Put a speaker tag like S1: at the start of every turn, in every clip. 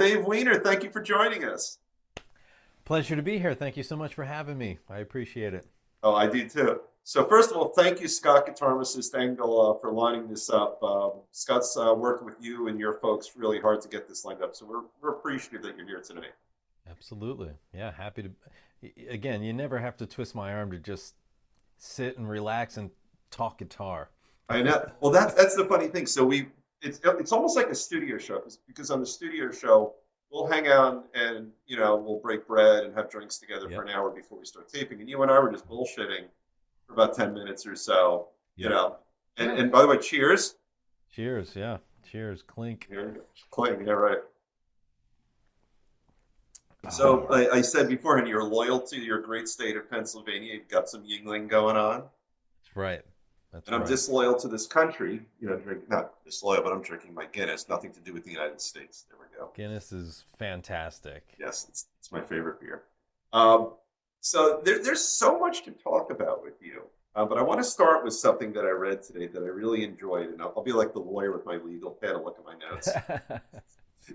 S1: Dave Weiner, thank you for joining us.
S2: Pleasure to be here. Thank you so much for having me. I appreciate it.
S1: Oh, I do too. So first of all, thank you, Scott Guitarist Engel, for lining this up. Scott's working with you and your folks really hard to get this lined up. So we're appreciative that you're here today.
S2: Absolutely. Yeah, happy to. Again, you never have to twist my arm to just sit and relax and talk guitar.
S1: I know. Well, that's the funny thing. So it's almost like a studio show because on the studio show we'll hang out and we'll break bread and have drinks together for
S2: Yep.
S1: an hour before we start taping. And you and I were just bullshitting for about 10 minutes or so, you
S2: Yep.
S1: know. And
S2: Yeah.
S1: and by the way, cheers.
S2: Cheers. Yeah. Cheers. Clink.
S1: Here, Clayton, yeah, right.
S2: Oh
S1: So
S2: yeah.
S1: I said beforehand, you're loyal to your great state of Pennsylvania. You've got some Yingling going on.
S2: That's right.
S1: And
S2: That's
S1: I'm
S2: right.
S1: disloyal to this country, not disloyal, but I'm drinking my Guinness. Nothing to do with the United States. There we go.
S2: Guinness is fantastic.
S1: Yes, it's my favorite beer. Um, so there's so much to talk about with you. But I want to start with something that I read today that I really enjoyed. And I'll be like the lawyer with my legal pad and look at my notes.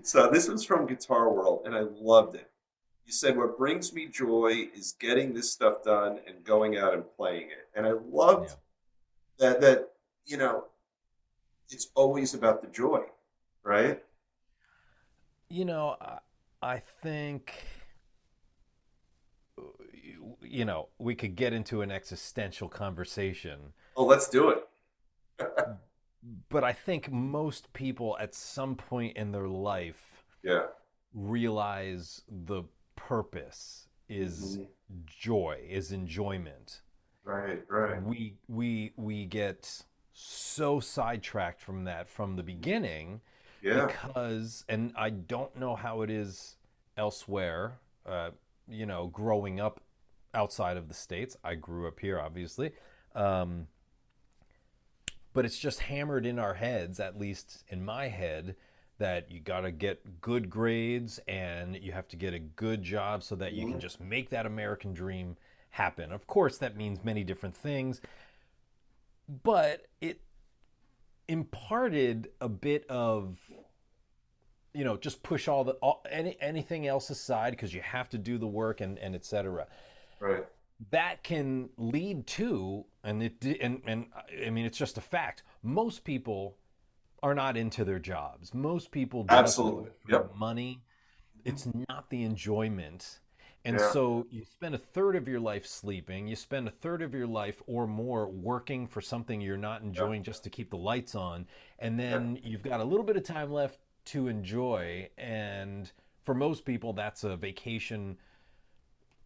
S1: So this was from Guitar World, and I loved it. You said, "What brings me joy is getting this stuff done and going out and playing it." And I
S2: Yeah.
S1: loved that you know it's always about the joy, right?
S2: You know, I think we could get into an existential conversation,
S1: Oh, let's do it.
S2: but I think most people at some point in their life
S1: Yeah.
S2: realize the purpose is
S1: Mhm.
S2: joy, is enjoyment.
S1: Right, right.
S2: We get so sidetracked from that from the beginning
S1: Yeah,
S2: because, and I don't know how it is elsewhere, growing up outside of the States. I grew up here, obviously. Um, but it's just hammered in our heads, at least in my head, that you got to get good grades and you have to get a good job so that you can
S1: mhm,
S2: just make that American dream happen. Of course, that means many different things, but it imparted a bit of, just push anything else aside because you have to do the work and etc.
S1: right.
S2: That can lead to, and I mean, it's just a fact, most people are not into their jobs. Most people just do
S1: Absolutely.
S2: it for the
S1: Yep.
S2: money.
S1: Mhm.
S2: It's not the enjoyment. And
S1: Yeah,
S2: so you spend a third of your life sleeping, you spend a third of your life or more working for something you're not
S1: yeah,
S2: enjoying just to keep the lights on, and
S1: yeah.
S2: then you've got a little bit of time left to enjoy. And for most people that's a vacation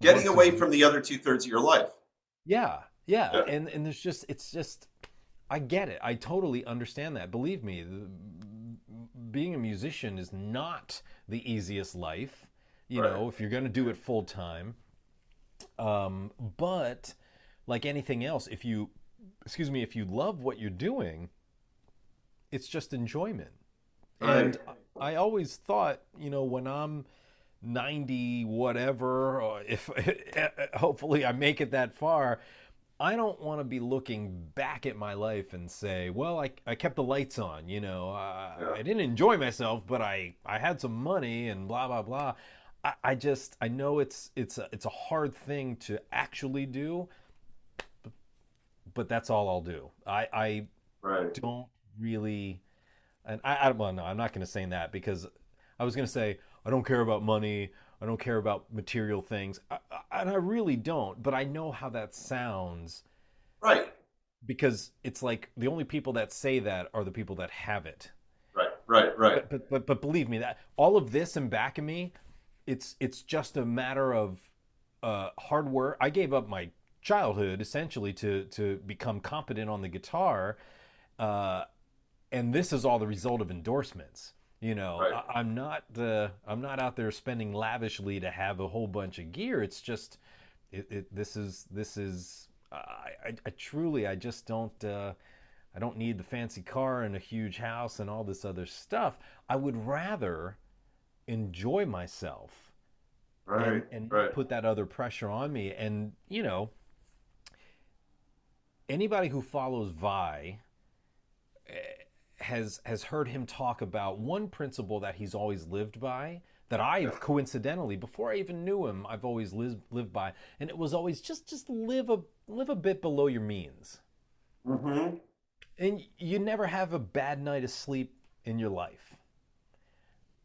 S1: Getting
S2: once a
S1: away
S2: year.
S1: from the other two-thirds of your life.
S2: Yeah, yeah,
S1: Yeah,
S2: and it's just, I get it. I totally understand that. Believe me, being a musician is not the easiest life,
S1: right.
S2: if you're going to do it full time. But like anything else, excuse me, if you love what you're doing, it's just enjoyment.
S1: Right.
S2: And I always thought, when I'm 90 whatever, or if hopefully I make it that far, I don't want to be looking back at my life and say, well, I kept the lights on,
S1: Yeah.
S2: I didn't enjoy myself, but I had some money and blah blah blah. I know it's a hard thing to actually do, but that's all I'll do. I
S1: Right.
S2: don't really, and I well, no, I'm not going to say that because I was going to say I don't care about money, I don't care about material things, and I really don't. But I know how that sounds
S1: Right.
S2: because it's like the only people that say that are the people that have it.
S1: Right. Right. Right.
S2: But believe me, that all of this in back of me, it's just a matter of hard work. I gave up my childhood essentially to become competent on the guitar, uh, and this is all the result of endorsements.
S1: Right.
S2: I'm not out there spending lavishly to have a whole bunch of gear. It's just this is I truly, I just don't I don't need the fancy car and a huge house and all this other stuff. I would rather enjoy myself
S1: Right.
S2: and not
S1: Right.
S2: put that other pressure on me. And anybody who follows Vi has heard him talk about one principle that he's always lived by, that
S1: Yeah.
S2: I've coincidentally, before I even knew him, I've always lived by, and it was always just live a bit below your means,
S1: Hmm.
S2: and you never have a bad night of sleep in your life.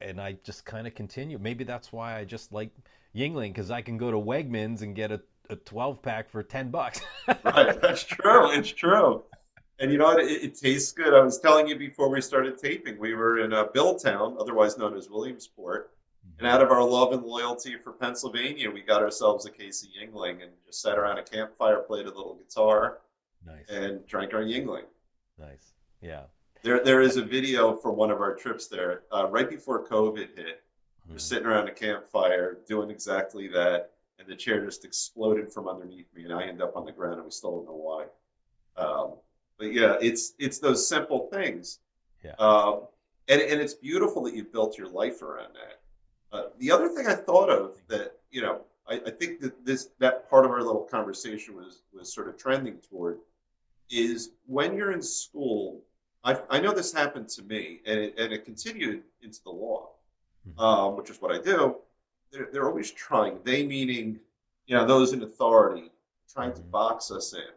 S2: And I just kind of continue. Maybe that's why I just like Yingling, because I can go to Wegmans and get a 12 pack for $10.
S1: Right. That's true. It's true. And you know what? It tastes good. I was telling you before we started taping, we were in Billtown, otherwise known as Williamsport. And out
S2: Mhm.
S1: of our love and loyalty for Pennsylvania, we got ourselves a case of Yingling and just sat around a campfire, played a little guitar,
S2: Nice,
S1: and drank our Yingling.
S2: nice, yeah.
S1: There is a video from one of our trips there, right before COVID hit. We're
S2: Mhm.
S1: sitting around a campfire doing exactly that, and the chair just exploded from underneath me, and I end up on the ground, and we still don't know why. Um, but yeah, it's those simple things,
S2: Yeah.
S1: um, and it's beautiful that you've built your life around that. The other thing I thought of that I think that that part of our little conversation was sort of trending toward is when you're in school. I know this happened to me, and it continued into the law,
S2: Mhm.
S1: which is what I do. They're always trying. They meaning, those in authority, trying to
S2: Mhm.
S1: box us in.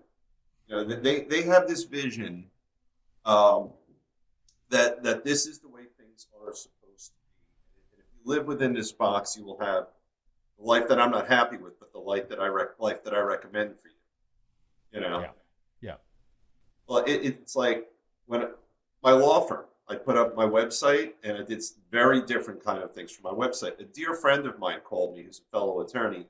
S2: Mhm.
S1: They have this vision, um, that this is the way things are supposed to be. And if you live within this box, you will have the life that I'm not happy with, but the life that I recommend for you. You know,
S2: Yeah. Yeah.
S1: well, it's like when my law firm, I put up my website and I did very different kind of things for my website. A dear friend of mine called me, who's a fellow attorney,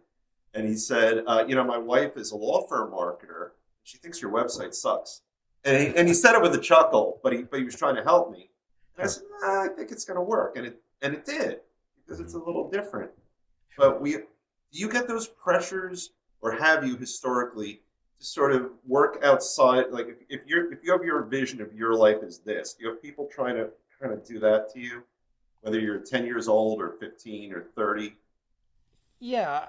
S1: and he said, my wife is a law firm marketer. She thinks your website sucks. And he said it with a chuckle, but he was trying to help me. And I
S2: Sure.
S1: said, I think it's going to work. And it did, because it's
S2: Mhm.
S1: a little different.
S2: Sure.
S1: But do you get those pressures, or have you historically, to sort of work outside? Like if you have your vision of your life as this, do you have people trying to kind of do that to you, whether you're 10 years old or 15 or 30?
S2: Yeah.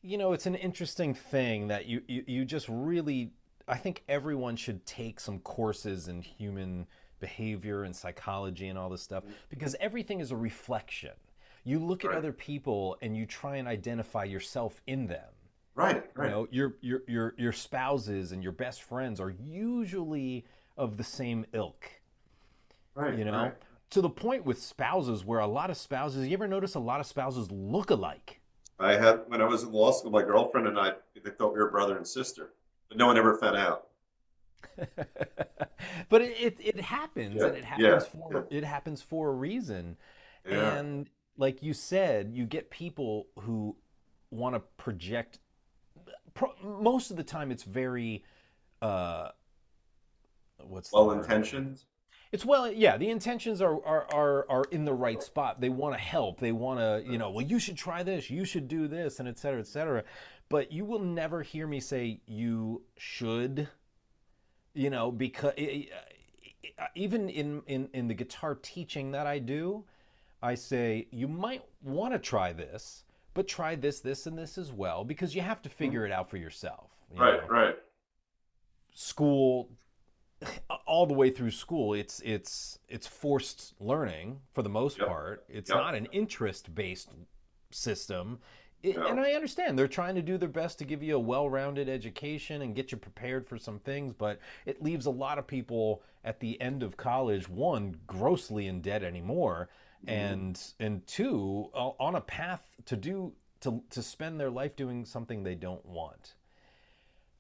S2: It's an interesting thing that you just really, I think everyone should take some courses in human behavior and psychology and all this stuff, because everything is a reflection. You look at
S1: Right,
S2: other people and you try and identify yourself in them.
S1: right, right,
S2: Your spouses and your best friends are usually of the same ilk,
S1: right,
S2: you
S1: right.
S2: know? To the point with spouses where a lot of spouses, you ever notice a lot of spouses look alike?
S1: I had when I was in law school, my girlfriend and I, they thought we were brother and sister, but no one ever found out.
S2: But it happens,
S1: Yeah,
S2: and
S1: yeah, yeah,
S2: it happens for a reason.
S1: yeah.
S2: And like you said, you get people who want to project. Most of the time, it's very uh, what's the
S1: Well
S2: word?
S1: intentioned.
S2: It's well, yeah. The intentions are in the right spot. They want to help. They want to, well, you should try this. You should do this, and et cetera, et cetera. But you will never hear me say you should. Because even in the guitar teaching that I do, I say you might want to try this, but try this, and this as well, because you have to
S1: Mhm.
S2: figure it out for yourself.
S1: Right, right.
S2: School, all the way through school, it's forced learning for the most
S1: Yep,
S2: part. It's
S1: yep.
S2: not an interest based system. And
S1: No.
S2: I understand they're trying to do their best to give you a well-rounded education and get you prepared for some things, but it leaves a lot of people at the end of college, one, grossly in debt anymore,
S1: Mhm.
S2: and two, on a path to spend their life doing something they don't want.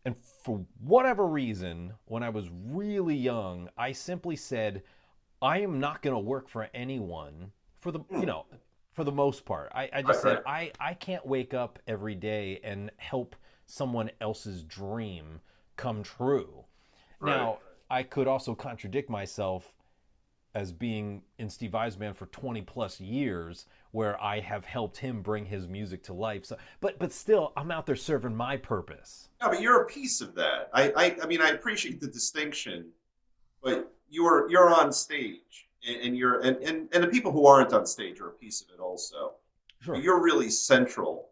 S2: And for whatever reason, when I was really young, I simply said, I am not going to work for anyone
S1: Hmm.
S2: for the most part. I just
S1: Right,
S2: said,
S1: right,
S2: I can't wake up every day and help someone else's dream come true.
S1: right.
S2: Now, I could also contradict myself as being in Steve Vai's band for 20 plus years, where I have helped him bring his music to life. So, but still, I'm out there serving my purpose.
S1: No, but you're a piece of that. I mean, I appreciate the distinction, but you're on stage, and you're and the people who aren't on stage are a piece of it also. But
S2: Sure.
S1: you're really central,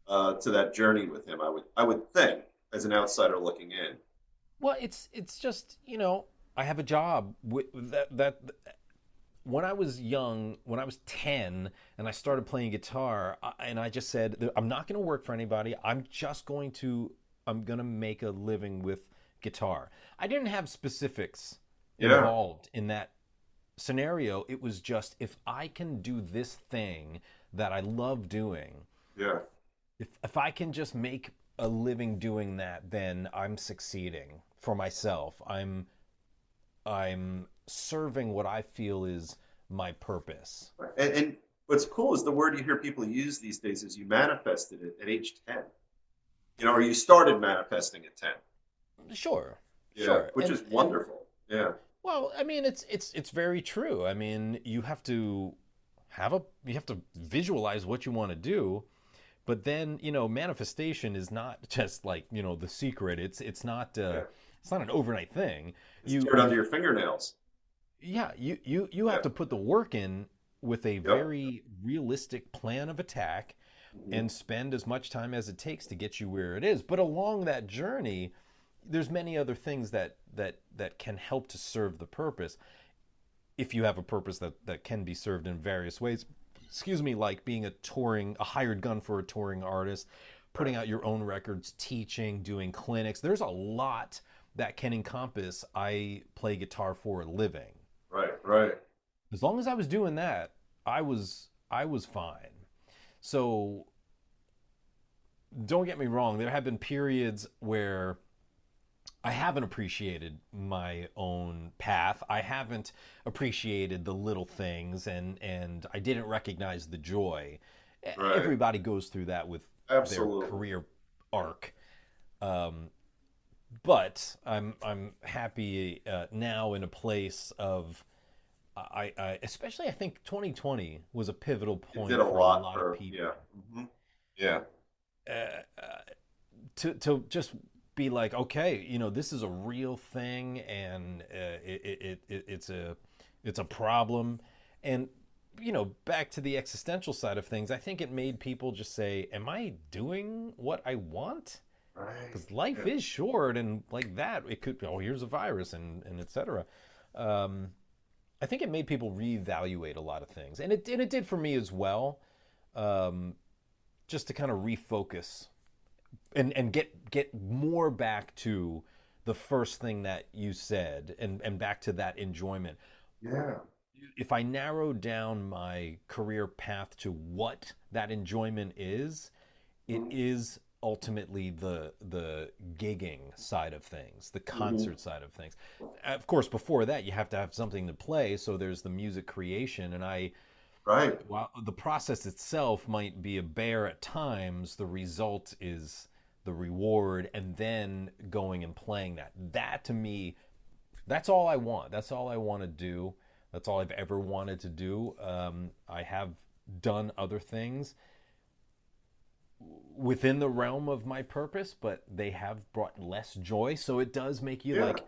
S1: to that journey with him. I would think, as an outsider looking in.
S2: Well, it's just I have a job when I was young, when I was 10 and I started playing guitar, and I just said, I'm not going to work for anybody. I'm going to make a living with guitar. I didn't have specifics
S1: Yeah.
S2: involved in that scenario. It was just, if I can do this thing that I love doing,
S1: Yeah.
S2: if I can just make a living doing that, then I'm succeeding for myself. I'm serving what I feel is my purpose.
S1: And what's cool is the word you hear people use these days is you manifested it at age 10. Or you started manifesting at 10.
S2: Sure,
S1: Yeah,
S2: sure,
S1: which is
S2: and
S1: wonderful. Yeah.
S2: well, I mean, it's very true. I mean, you have to visualize what you want to do, but then manifestation is not just like the secret.
S1: Yeah.
S2: It's not an overnight thing.
S1: It's
S2: You
S1: teared
S2: you
S1: under your fingernails.
S2: Yeah, you
S1: Yeah.
S2: have to put the work in with a
S1: Yep.
S2: very realistic plan of attack
S1: Mhm.
S2: and spend as much time as it takes to get you where it is. But along that journey, there's many other things that can help to serve the purpose. If you have a purpose that can be served in various ways, excuse me, like being a hired gun for a touring artist,
S1: Right.
S2: putting out your own records, teaching, doing clinics. There's a lot that can encompass I play guitar for a living.
S1: Right. Right.
S2: As long as I was doing that, I was fine. So don't get me wrong, there have been periods where I haven't appreciated my own path. I haven't appreciated the little things, and I didn't recognize the joy.
S1: Right.
S2: Everybody goes through that with their
S1: Absolutely.
S2: career arc. Um, but I'm happy now in a place of especially I think 2020 was a pivotal
S1: It
S2: point
S1: did a
S2: for a
S1: lot
S2: lot of
S1: for, yeah.
S2: people.
S1: Hmm. Yeah.
S2: To just be like, okay, this is a real thing, and it's a problem, and back to the existential side of things. I think it made people just say, "Am I doing what I want?"
S1: Right.
S2: Because life
S1: Yeah.
S2: is short, and like that, it could. Oh, here's a virus, and etc. Um, I think it made people reevaluate a lot of things, and it did for me as well. Um, just to kind of refocus and get more back to the first thing that you said, and back to that enjoyment.
S1: Yeah.
S2: If I narrow down my career path to what that enjoyment is, it
S1: Mhm.
S2: is ultimately the gigging side of things, the
S1: Mhm.
S2: concert side of things. Of course, before that, you have to have something to play, so there's the music creation. And
S1: Right.
S2: while the process itself might be a bear at times, the result is the reward, and then going and playing that. That to me, that's all I want. That's all I want to do. That's all I've ever wanted to do. I have done other things within the realm of my purpose, but they have brought less joy. So it does make you
S1: Yeah.
S2: like,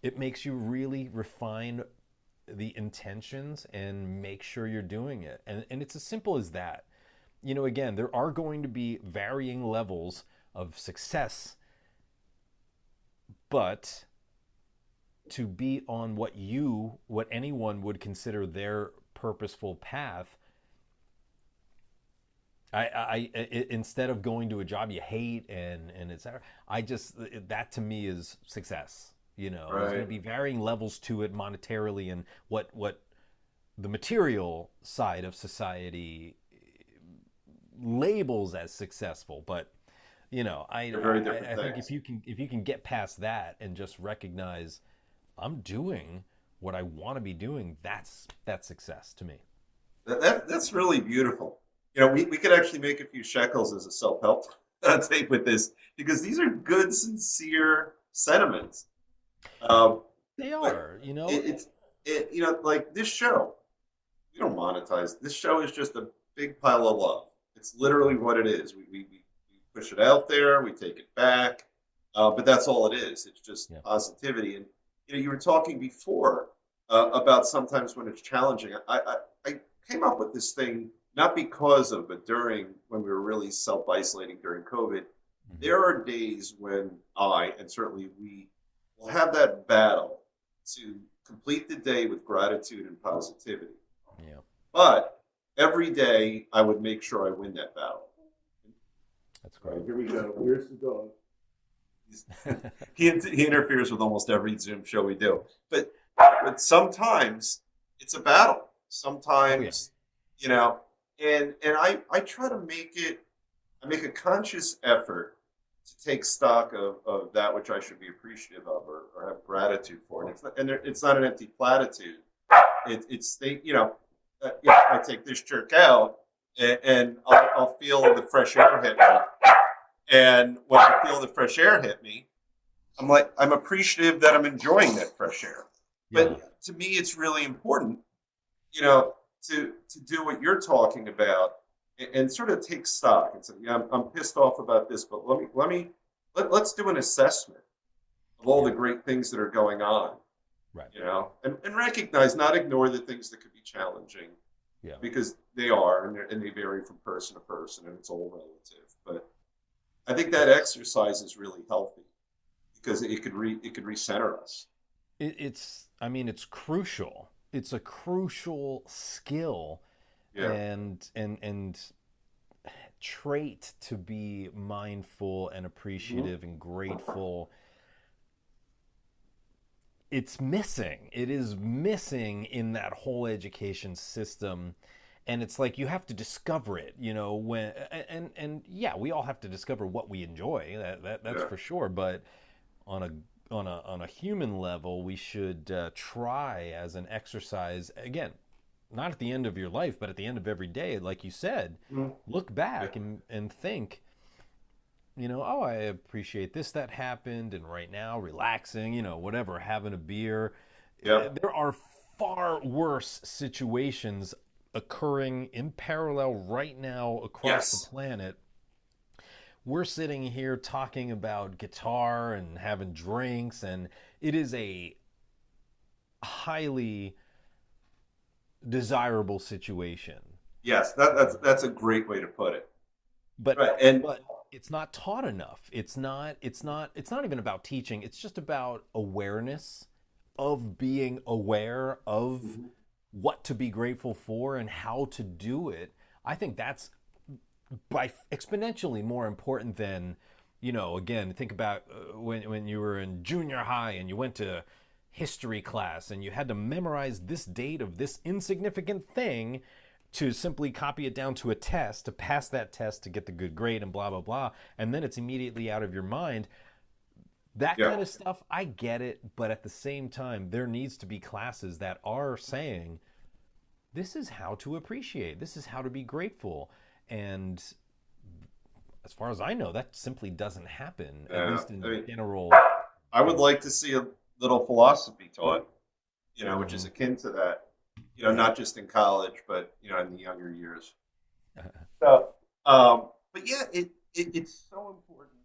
S2: it makes you really refine the intentions and make sure you're doing it. And it's as simple as that. Again, there are going to be varying levels of success, but to be on what anyone would consider their purposeful path, instead of going to a job you hate and etc. I just that to me is success. There's going
S1: Right.
S2: to be varying levels to it monetarily, and what the material side of society labels as successful. But
S1: They're very different
S2: I think
S1: things.
S2: if you can get past that and just recognize I'm doing what I want to be doing, that's success to me.
S1: That's really beautiful. We could actually make a few shekels as a self-help tape with this because these are good, sincere sentiments. Um,
S2: They
S1: but
S2: are,
S1: it, it's like this show. We don't monetize. This show is just a big pile of love. It's literally what it is. We push it out there. We take it back. But that's all it is. It's just
S2: yeah.
S1: positivity. And you were talking before about sometimes when it's challenging. I came up with this thing not because of, but during when we were really self isolating during COVID.
S2: Mm-hmm.
S1: There are days when I and certainly we will have that battle to complete the day with gratitude and positivity.
S2: Yeah,
S1: But every day I would make sure I win that battle.
S2: that's
S1: All
S2: great.
S1: right, here we go. Here's the dog. He interferes with almost every Zoom show we do. But sometimes it's a battle.
S2: Oh yeah,
S1: Sometimes, you know, and I try to make it. I make a conscious effort to take stock of that which I should be appreciative of or have gratitude for. And it's not an empty platitude. It's they yeah, I take this jerk out and I'll feel the fresh air hit me. And when I feel the fresh air hit me, I'm appreciative that I'm enjoying that fresh air.
S2: yeah,
S1: But to me, it's really important, you know, to do what you're talking about and sort of take stock and say, yeah, I'm pissed off about this, but let's do an assessment of all
S2: yeah.
S1: the great things that are going on,
S2: Right.
S1: and recognize, not ignore the things that could be challenging
S2: Yeah.
S1: because they are, and they vary from person to person, and it's all relative. But I think that exercise is really healthy because it could recenter us.
S2: It's, I mean, it's crucial. It's a crucial skill
S1: Yeah.
S2: and trait to be mindful and
S1: Mm-hmm.
S2: appreciative and grateful. It's missing. It is missing in that whole education system. And it's like you have to discover it, when and yeah, we all have to discover what we enjoy. That's
S1: Yeah.
S2: for sure. But on a on a human level, we should try as an exercise again, not at the end of your life, but at the end of every day, like you said,
S1: Mhm.
S2: look
S1: Yeah.
S2: back and think, oh, I appreciate this that happened, and right now, relaxing, whatever, having a beer.
S1: Yeah.
S2: There are far worse situations occurring in parallel right now across the
S1: Yes.
S2: planet. We're sitting here talking about guitar and having drinks, and it is a highly desirable situation.
S1: Yes. That's a great way to put it.
S2: But
S1: Right. And
S2: but it's not taught enough. It's not even about teaching. It's just about awareness, of being aware of
S1: Mhm.
S2: what to be grateful for and how to do it. I think that's by exponentially more important than, again, think about when you were in junior high and you went to history class and you had to memorize this date of this insignificant thing to simply copy it down to a test, to pass that test, to get the good grade and blah blah blah, and then it's immediately out of your mind. That
S1: yeah.
S2: kind of stuff, I get it, but at the same time, there needs to be classes that are saying, this is how to appreciate, this is how to be grateful. And as far as I know, that simply doesn't happen, at
S1: I
S2: least in
S1: mean,
S2: general.
S1: I would like to see a little philosophy taught, which is
S2: Mm-hmm.
S1: akin to that,
S2: Yeah.
S1: not just in college, but in the younger years. So, but yeah, it's so important.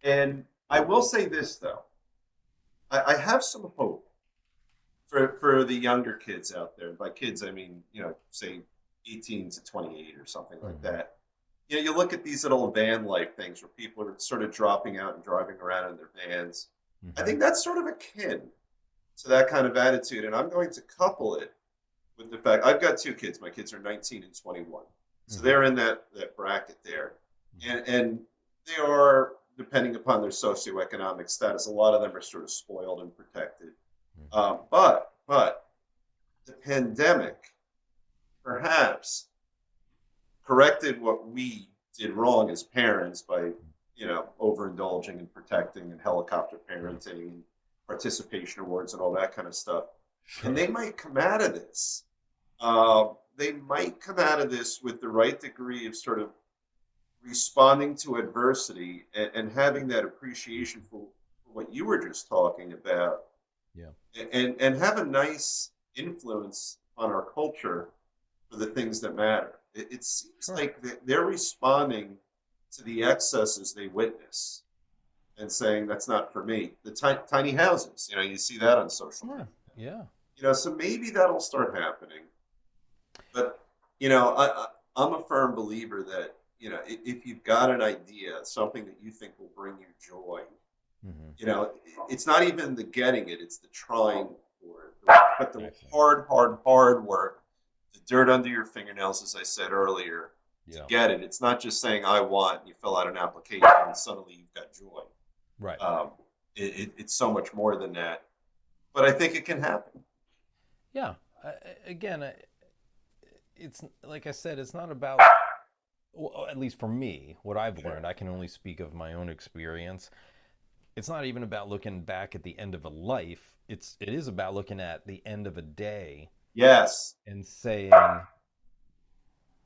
S1: And I will say this though, I have some hope for the younger kids out there. By kids, I mean say 18 to 28 or something like
S2: Mm-hmm.
S1: that. You look at these little van life things where people are sort of dropping out and driving around in their vans. I
S2: Mm-hmm.
S1: think that's sort of akin to that kind of attitude, and I'm going to couple it with the fact I've got two kids. My kids are 19 and 21, so
S2: Mm-hmm.
S1: they're in that bracket there,
S2: Mm-hmm.
S1: and they are, depending upon their socioeconomic status, a lot of them are sort of spoiled and protected.
S2: Mm-hmm.
S1: But the pandemic perhaps corrected what we did wrong as parents by overindulging and protecting and helicopter
S2: Right.
S1: parenting and participation awards and all that kind of stuff. And
S2: Sure.
S1: they might come out of this. They might come out of this with the right degree of sort of responding to adversity and having that appreciation for what you were just talking about,
S2: Yeah.
S1: and have a nice influence on our culture for the things that matter. It seems
S2: Sure.
S1: like they're responding to the excesses they witness and saying that's not for me. The tiny houses, you see that on social media.
S2: Sure. Yeah.
S1: So maybe that'll start happening. But I'm a firm believer that if you've got an idea, something that you think will bring you joy,
S2: Mm-hmm.
S1: it's not even the getting it; it's the trying for but the
S2: Exactly.
S1: hard work, the dirt under your fingernails, as I said earlier, to
S2: Yeah.
S1: get it. It's not just saying I want, and you fill out an application, and suddenly you've got joy.
S2: Right.
S1: Um, it's so much more than that. But I think it can happen.
S2: Yeah. Again, it's like I said, it's not about, well, at least for me, what I've learned. I can only speak of my own experience. It's not even about looking back at the end of a life. It is about looking at the end of a day
S1: Yes.
S2: and saying,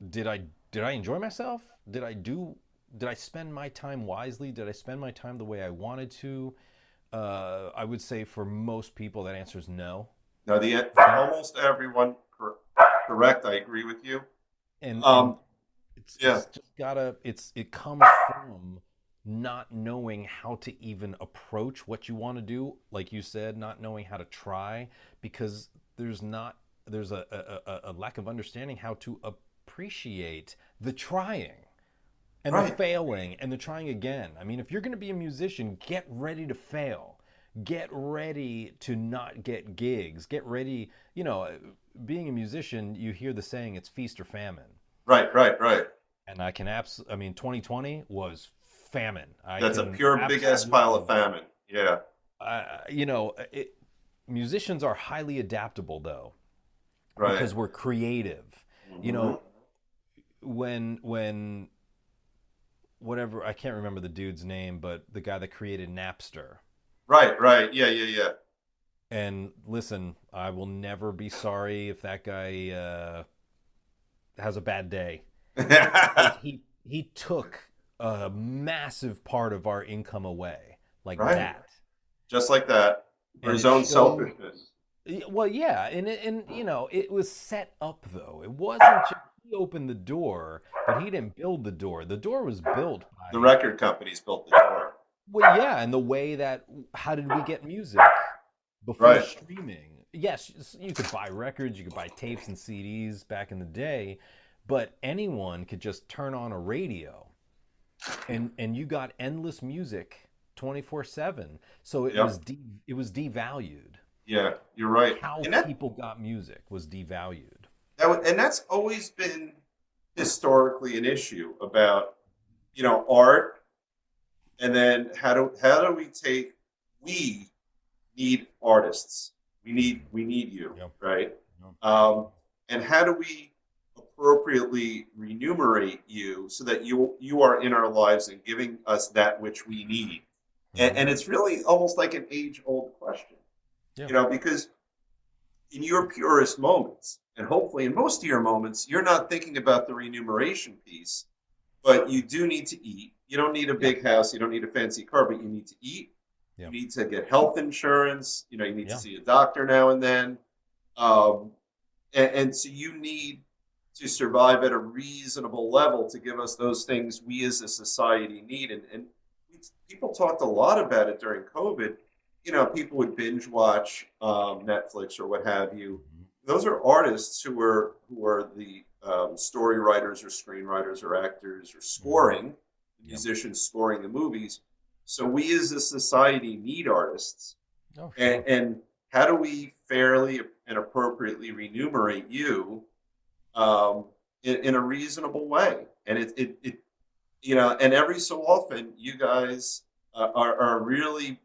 S2: did I did I enjoy myself? Did I spend my time wisely? Did I spend my time the way I wanted to? I would say for most people that answer is no.
S1: No,
S2: You know,
S1: almost everyone correct. I agree with you.
S2: and
S1: Um, yeah,
S2: it's just gotta it comes from not knowing how to even approach what you want to do, like you said, not knowing how to try, because there's not there's a lack of understanding how to appreciate the trying and the
S1: right,
S2: failing and the trying again. I mean, if you're going to be a musician, get ready to fail. Get ready to not get gigs. Get ready, being a musician, you hear the saying it's feast or famine.
S1: right.
S2: And I mean 2020 was famine. I
S1: That's a
S2: can
S1: pure big ass pile of
S2: absolutely
S1: famine. Yeah,
S2: musicians are highly adaptable though
S1: right.
S2: because we're creative. You
S1: Hmm.
S2: know, when whatever, I can't remember the dude's name, but the guy that created Napster.
S1: Right. Yeah.
S2: And listen, I will never be sorry if that guy has a bad day because he took a massive part of our income away like
S1: Right.
S2: that,
S1: Just like that, for
S2: and
S1: his
S2: it
S1: own
S2: showed.
S1: selfishness.
S2: Well, yeah, and it was set up though. It wasn't just he opened the door, but he didn't build the door. The door was built
S1: The
S2: by,
S1: record companies built the door.
S2: well, yeah, and the way that, how did we get music before
S1: Right.
S2: streaming? Yes, you could buy records, you could buy tapes and CDs back in the day, but anyone could just turn on a radio and you got endless music 24/7. So
S1: Yep.
S2: it was devalued.
S1: Yeah. You're right.
S2: How
S1: And
S2: people got music was devalued.
S1: and that's always been historically an issue about art, and then how do we take we need artists. We need you,
S2: Yep.
S1: right?
S2: Yep.
S1: Um, and how do we appropriately remunerate you so that you are in our lives and giving us that which we need?
S2: Hmm.
S1: And it's really almost like an age old question,
S2: Yeah.
S1: because in your purest moments, and hopefully in most of your moments, you're not thinking about the remuneration piece, but you do need to eat. You don't need a
S2: Yeah.
S1: big house, you don't need a fancy car, but you need to eat. You
S2: Yeah.
S1: need to get health insurance. You need to
S2: Yeah.
S1: see a doctor now and then. Um, and so you need to survive at a reasonable level to give us those things we as a society need. And people talked a lot about it during COVID. People would binge watch Netflix or what have you.
S2: Hmm.
S1: Those are artists who are the story writers or screenwriters or actors or
S2: Hmm.
S1: scoring, the
S2: Yep.
S1: musicians scoring the movies. So we as a society need artists,
S2: Oh,
S1: and,
S2: sure.
S1: and how do we fairly and appropriately remunerate you um, in a reasonable way? And and every so often, you guys are really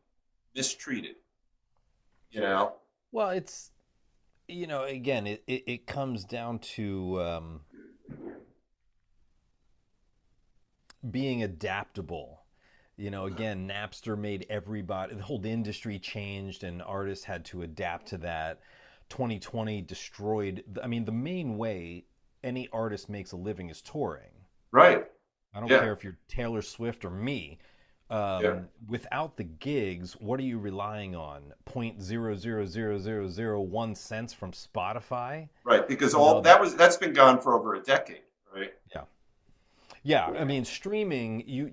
S1: mistreated. You know,
S2: Well, it's, again, it comes down to being adaptable. Again, Napster made everybody, the whole industry changed, and artists had to adapt to that. 2020 destroyed, I mean, the main way any artist makes a living is touring.
S1: right?
S2: I don't
S1: Yeah,
S2: care if you're Taylor Swift or me.
S1: yeah,
S2: Without the gigs, what are you relying on? 0.00001 cents from Spotify?
S1: right. Because
S2: You know,
S1: that's been gone for over a decade, right?
S2: yeah. Yeah, I mean, streaming, you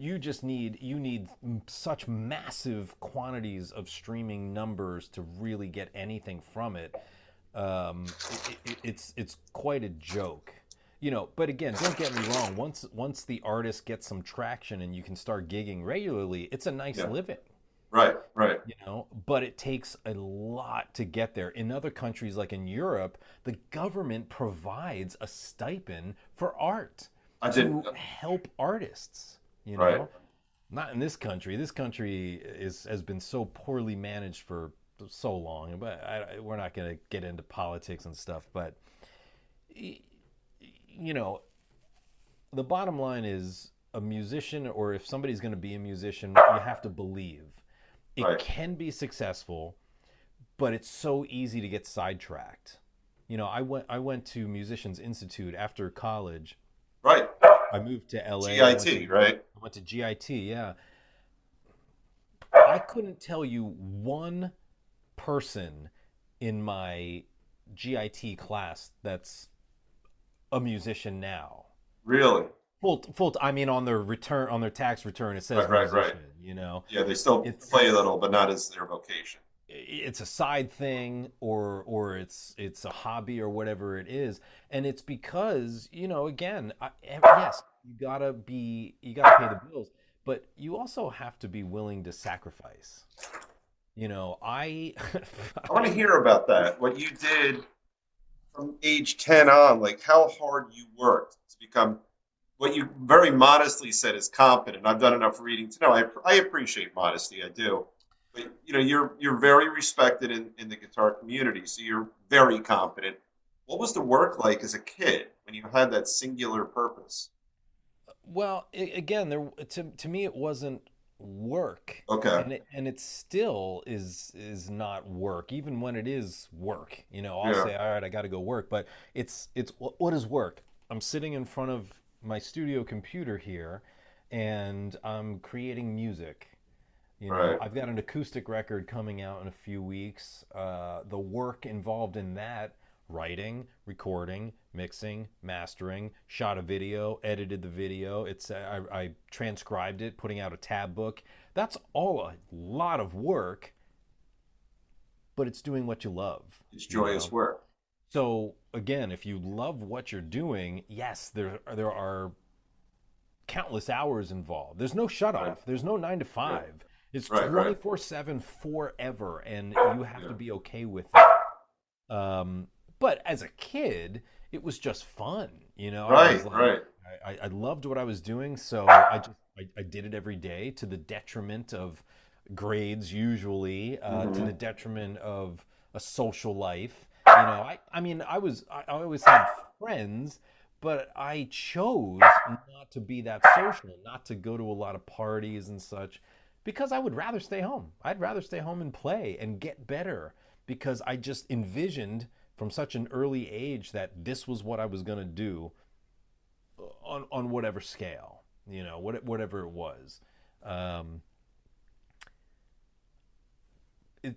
S2: need such massive quantities of streaming numbers to really get anything from it. It's quite a joke. But again, don't get me wrong. Once the artist gets some traction and you can start gigging regularly, it's a nice
S1: Yeah.
S2: living.
S1: Right. Right.
S2: But it takes a lot to get there. In other countries, like in Europe, the government provides a stipend for art
S1: I did.
S2: to help artists, you
S1: Right.
S2: know? Not in this country. This country has been so poorly managed for so long, but we're not going to get into politics and stuff. But you know, the bottom line is a musician, or if somebody's going to be a musician, you have to believe it
S1: Right.
S2: can be successful, but it's so easy to get sidetracked. I went to Musicians Institute after college.
S1: Right.
S2: I moved to LA. I went to
S1: GIT. Right.
S2: I went to GIT. Yeah, I couldn't tell you one person in my GIT class that's a musician now.
S1: Really.
S2: Full. I mean, on their tax return, it says
S1: Right. Right. Right.
S2: musician.
S1: Yeah, they still
S2: It's
S1: play a little, but not as their vocation.
S2: it's a side thing, or it's a hobby or whatever it is, and it's because again, yes, you gotta pay the bills, but you also have to be willing to sacrifice. I
S1: I want to
S2: I
S1: hear about that. What you did from age 10 on, like how hard you worked to become what you very modestly said is competent. I've done enough reading to know I appreciate modesty. I do. But you're very respected in the guitar community, so you're very competent. What was the work like as a kid when you had that singular purpose?
S2: Well, again, to me it wasn't work,
S1: Okay.
S2: and it still is not work, even when it is work. I'll
S1: Yeah.
S2: say, all right, I got to go work, but it's what is work? I'm sitting in front of my studio computer here, and I'm creating music.
S1: Right.
S2: I've got an acoustic record coming out in a few weeks. The work involved in that: writing, recording, mixing, mastering, shot a video, edited the video. I transcribed it, putting out a tab book. That's all a lot of work, but it's doing what you love,
S1: It's
S2: you
S1: joyous
S2: know.
S1: work.
S2: So again, if you love what you're doing, yes, there are countless hours involved. There's no shut
S1: Right.
S2: off. There's no nine to
S1: Yeah.
S2: five. It's
S1: Right. Right.
S2: 24/7 forever, and you have to
S1: Yeah.
S2: be okay with that. But as a kid, it was just fun. I was
S1: Right.
S2: like,
S1: Right.
S2: I loved what I was doing, so I did it every day, to the detriment of grades, usually, to the
S1: Hmm.
S2: detriment of a social life. I mean, I always had friends, but I chose not to be that social, not to go to a lot of parties and such, because I would rather stay home. I'd rather stay home and play and get better, because I just envisioned from such an early age that this was what I was going to do on whatever scale, whatever it was. Um,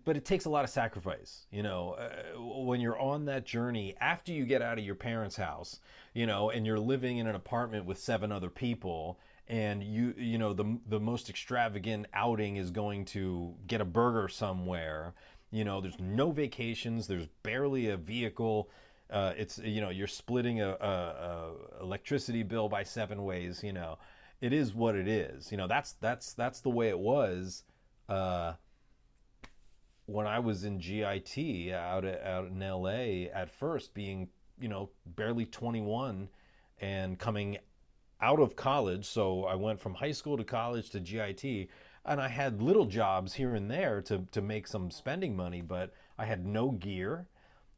S2: but it takes a lot of sacrifice, when you're on that journey after you get out of your parents' house, and you're living in an apartment with seven other people, and the most extravagant outing is going to get a burger somewhere. There's no vacations, there's barely a vehicle. It's you're splitting a electricity bill by seven ways. It is what it is. That's the way it was. uh, when I was in GIT out in LA at first, being barely 21 and coming out of college. So I went from high school to college to GIT, and I had little jobs here and there to make some spending money, but I had no gear.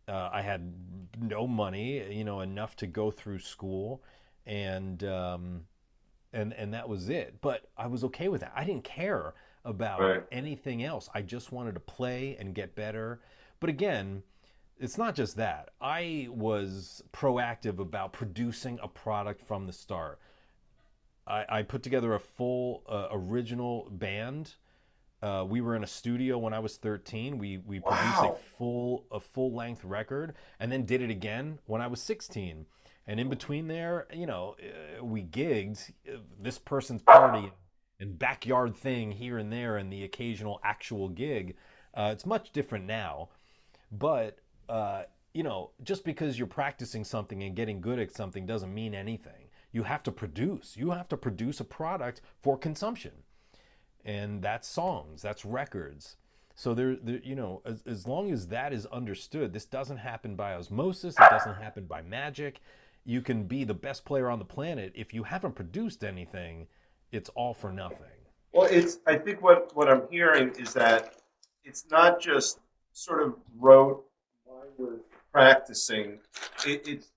S2: I had no money, enough to go through school, and and that was it. But I was okay with that. I didn't care about
S1: Right.
S2: anything else. I just wanted to play and get better. But again, it's not just that. I was proactive about producing a product from the start. I put together a full original band. We were in a studio when I was 13. We produced
S1: Wow.
S2: a full length record, and then did it again when I was 16. And in between there, we gigged this person's party and backyard thing here and there, and the occasional actual gig. It's much different now, but just because you're practicing something and getting good at something doesn't mean anything. You have to produce. You have to produce a product for consumption. and that's songs, that's records. So you know, as long as that is understood, this doesn't happen by osmosis. It doesn't happen by magic. You can be the best player on the planet if you haven't produced anything. It's all for nothing.
S1: Well, it's. I think what I'm hearing is that it's not just sort of rote mindless practicing. It's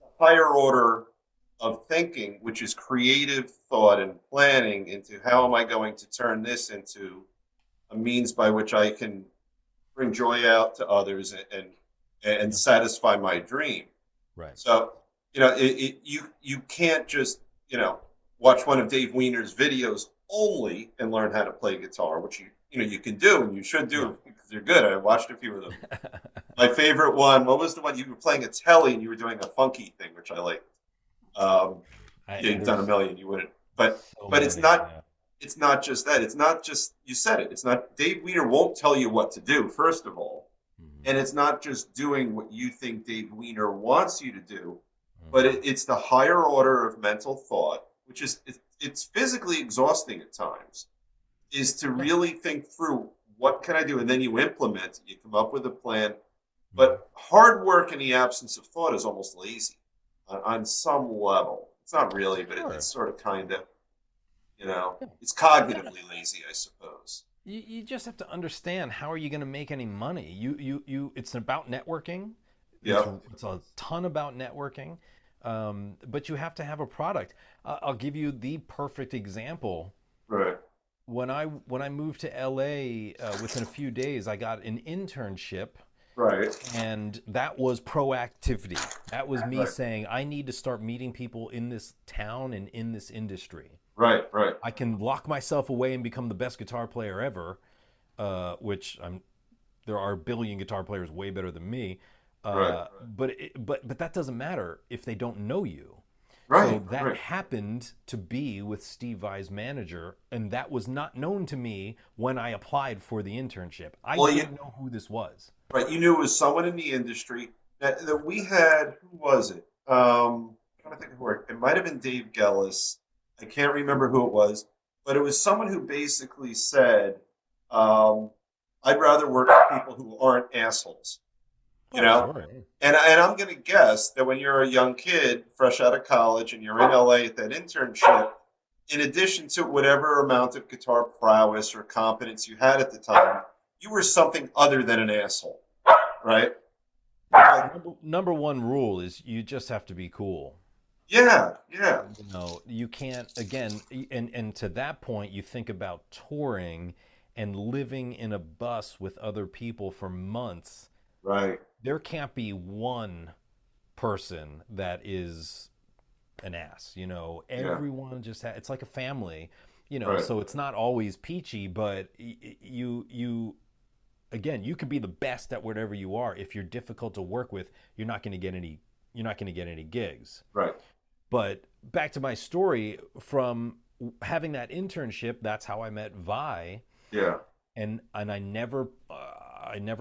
S1: a higher order of thinking, which is creative thought and planning into how am I going to turn this into a means by which I can bring joy out to others and
S2: Yeah.
S1: satisfy my dream.
S2: Right.
S1: So you can't just watch one of Dave Weiner's videos only and learn how to play guitar, which you can do and you should
S2: Yeah.
S1: do because they're good. I watched a few of them. My favorite one. What was the one you were playing a telly and you were doing a funky thing, which I liked. Um, You've done a
S2: There's
S1: million. You wouldn't, but
S2: so
S1: but it's
S2: many.
S1: not.
S2: Yeah.
S1: It's not just that. It's not just you said it. It's not Dave Weiner won't tell you what to do. First of all,
S2: Hmm.
S1: and it's not just doing what you think Dave Weiner wants you to do, but
S2: Hmm.
S1: it's the higher order of mental thought, which is it's physically exhausting at times, is to
S2: Yeah.
S1: really think through what can I do, and then you implement it. You come up with a plan.
S2: Hmm.
S1: But hard work in the absence of thought is almost lazy on some level. It's not really, but it's
S2: Sure.
S1: sort of kind of,
S2: Yeah.
S1: it's
S2: You gotta.
S1: cognitively lazy, I suppose.
S2: You just have to understand how are you going to make any money. It's about networking. It's
S1: Yep.
S2: it's a ton about networking, but you have to have a product. I'll give you the perfect example.
S1: Right.
S2: When I moved to LA, within a few days, I got an internship,
S1: Right.
S2: and that was proactivity. That was me
S1: Right.
S2: saying I need to start meeting people in this town and in this industry.
S1: Right. Right.
S2: I can lock myself away and become the best guitar player ever, which I'm. There are a billion guitar players way better than me,
S1: Right.
S2: but that doesn't matter if they don't know you. So
S1: Right.
S2: that
S1: Right.
S2: happened to be with Steve Vai's manager, and that was not known to me when I applied for the internship. I
S1: Well, you
S2: didn't know who this was.
S1: right. You knew it was someone in the industry that we had. Who was it? I'm trying to think of who. It might have been Dave Gellis. I can't remember who it was, but it was someone who basically said, um, "I'd rather work with people who aren't assholes." You
S2: Oh,
S1: know,
S2: sure.
S1: and I'm going to guess that when you're a young kid, fresh out of college, and you're in LA at that internship, in addition to whatever amount of guitar prowess or competence you had at the time, you were something other than an asshole, right? Like,
S2: Number one rule is you just have to be cool.
S1: yeah, yeah,
S2: You know, you can't again, and to that point, you think about touring and living in a bus with other people for months.
S1: right,
S2: There can't be one person that is an ass. You know,
S1: yeah,
S2: everyone just it's like a family. You know,
S1: right.
S2: so it's not always peachy, but you again, you could be the best at whatever you are. If you're difficult to work with, you're not going to get any. You're not going to get any gigs.
S1: Right.
S2: But back to my story from having that internship, that's how I met Vi,
S1: Yeah.
S2: and I never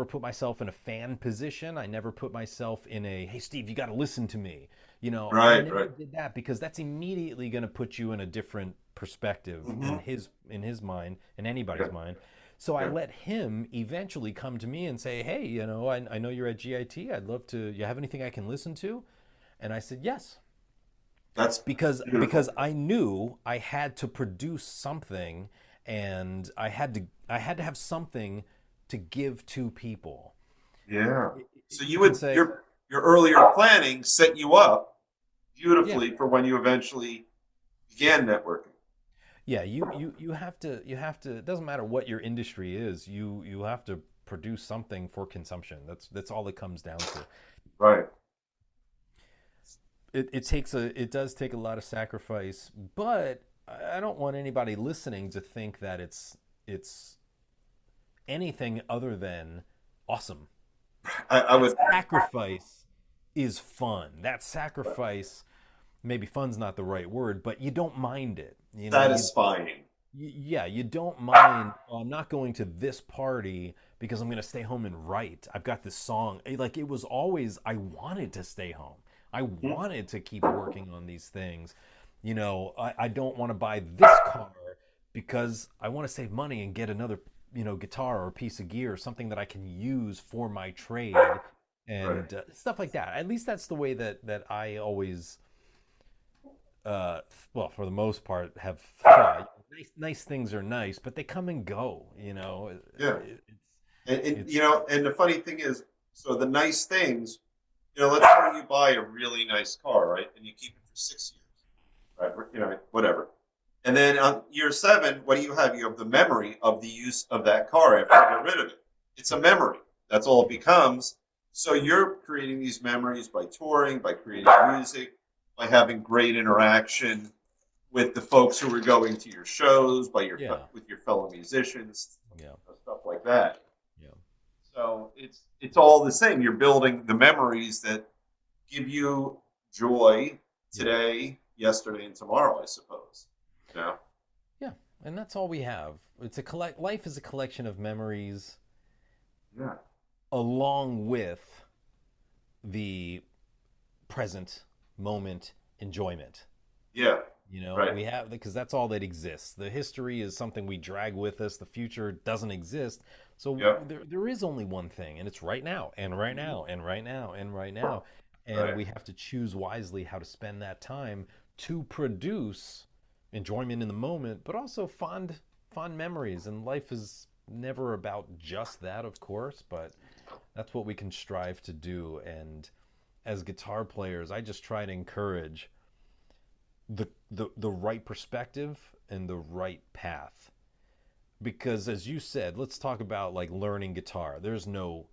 S2: put myself in a fan position. I never put myself in a hey Steve, you got to listen to me. You know, I
S1: Right.
S2: never
S1: Right.
S2: did that because that's immediately going to put you in a different perspective
S1: Mm-hmm.
S2: in his mind, in
S1: Yeah.
S2: anybody's mind. So I
S1: Yeah.
S2: let him eventually come to me and say, "Hey, you know, I know you're at GIT. I'd love to. You have anything I can listen to?" And I said, "Yes."
S1: That's
S2: Because
S1: beautiful.
S2: I knew I had to produce something, and I had to have something to give to people.
S1: Yeah. So
S2: You can say,
S1: your earlier planning set you up
S2: yeah,
S1: beautifully for when you eventually began networking.
S2: yeah, you have to. It doesn't matter what your industry is. You have to produce something for consumption. That's all it comes down to.
S1: Right.
S2: It does take a lot of sacrifice, but I don't want anybody listening to think that it's anything other than awesome.
S1: I
S2: That
S1: would.
S2: sacrifice is fun. That sacrifice, maybe fun's not the right word, but you don't mind it. You know,
S1: Satisfying.
S2: yeah, you don't mind. Oh, I'm not going to this party because I'm going to stay home and write. I've got this song. Like it was always, I wanted to stay home. I
S1: Mhm.
S2: wanted to keep working on these things. You know, I don't want to buy this car because I want to save money and get another, guitar or piece of gear, something that I can use for my trade
S1: Right.
S2: and stuff like that. At least that's the way that I always, well, for the most part, have thought. Nice things are nice, but they come and go.
S1: Yeah. And
S2: It's
S1: and the funny thing is, so the nice things, let's say you buy a really nice car, right? And you keep it for 6 years, right? Whatever. And then on year seven, what do you have? You have the memory of the use of that car after you get rid of it. It's a
S2: Yep.
S1: memory. That's all it becomes. So you're creating these memories by touring, by creating music, by having great interaction with the folks who are going to your shows,
S2: Yeah.
S1: with your fellow musicians,
S2: Yeah.
S1: stuff like that.
S2: Yeah.
S1: So it's all the same. You're building the memories that give you joy
S2: Yeah.
S1: today, yesterday, and tomorrow, I suppose. You know?
S2: Yeah. And that's all we have. It's a collect. Life is a collection of memories,
S1: Yeah.
S2: along with the present moment enjoyment.
S1: Yeah. Right.
S2: We have, because that's all that exists. The history is something we drag with us. The future doesn't exist. So
S1: Yeah.
S2: there is only one thing, and it's right now, and right now, and right now, and right now. And
S1: Right.
S2: we have to choose wisely how to spend that time to produce enjoyment in the moment, but also fond memories. And life is never about just that, of course, but that's what we can strive to do. And as guitar players, I just try to encourage the right perspective and the right path. Because as you said, let's talk about like learning guitar. There's no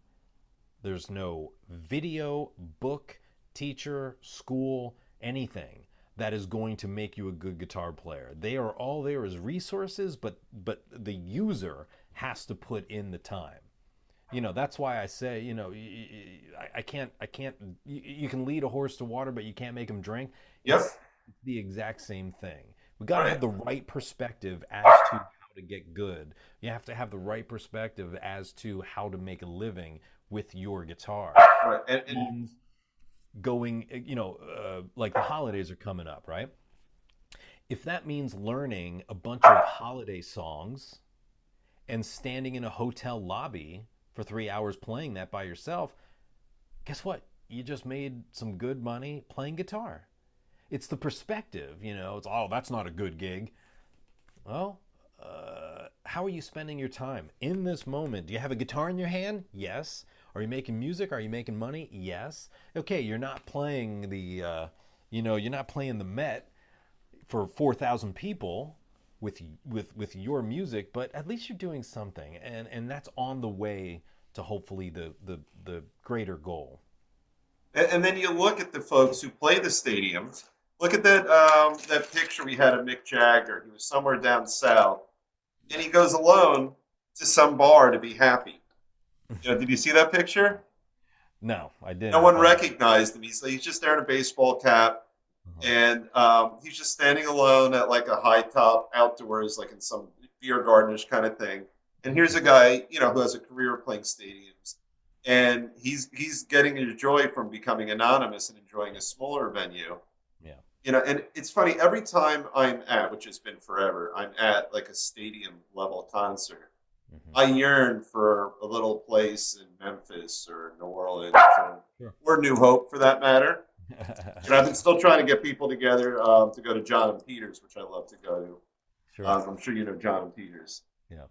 S2: video, book, teacher, school, anything that is going to make you a good guitar player. They are all there as resources, but the user has to put in the time. That's why I say, I can't. You can lead a horse to water, but you can't make him drink.
S1: Yep.
S2: It's the exact same thing. We got to
S1: Right.
S2: have the right perspective as to how to get good. You have to have the right perspective as to how to make a living with your guitar.
S1: Right. And
S2: Means going, like the holidays are coming up, right? If that means learning a bunch of holiday songs and standing in a hotel lobby for 3 hours playing that by yourself, guess what? You just made some good money playing guitar. It's the perspective, It's, oh, that's not a good gig. Well, how are you spending your time in this moment? Do you have a guitar in your hand? Yes. Are you making music? Are you making money? Yes. Okay, you're not playing you're not playing the Met for 4,000 people with your music, but at least you're doing something, and that's on the way to hopefully the greater goal.
S1: and then you look at the folks who play the stadiums. Look at that picture we had of Mick Jagger. He was somewhere down south, and he goes alone to some bar to be happy. Did you see that picture?
S2: No, I
S1: No
S2: didn't,
S1: one
S2: but
S1: recognized him. He's just there in a baseball cap,
S2: uh
S1: and he's just standing alone at like a high top outdoors, like in some beer gardenish kind of thing. And here's a guy, who has a career playing stadiums, and he's getting his joy from becoming anonymous and enjoying a smaller venue.
S2: yeah.
S1: And it's funny, every time I'm at, which has been forever, I'm at like a stadium level concert.
S2: Hmm.
S1: I yearn for a little place in Memphis or New Orleans
S2: Sure.
S1: or New Hope for that matter. I've been still trying to get people together to go to John and Peters, which I love to go to.
S2: Sure.
S1: I'm sure you know John and Peters.
S2: Yeah.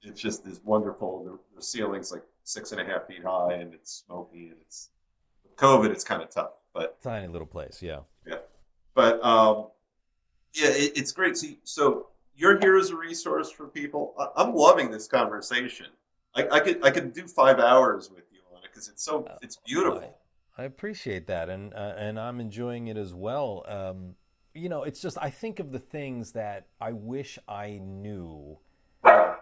S1: It's just this wonderful. The ceiling's like 6.5 feet high, and it's smoky, and it's with COVID. It's kind of tough, but
S2: Tiny little place. Yeah.
S1: yeah. But yeah, it's great. So you're here as a resource for people. I'm loving this conversation. I could do 5 hours with you on it because it's
S2: Well,
S1: beautiful.
S2: I appreciate that, and I'm enjoying it as well. It's just I think of the things that I wish I knew
S1: Yeah,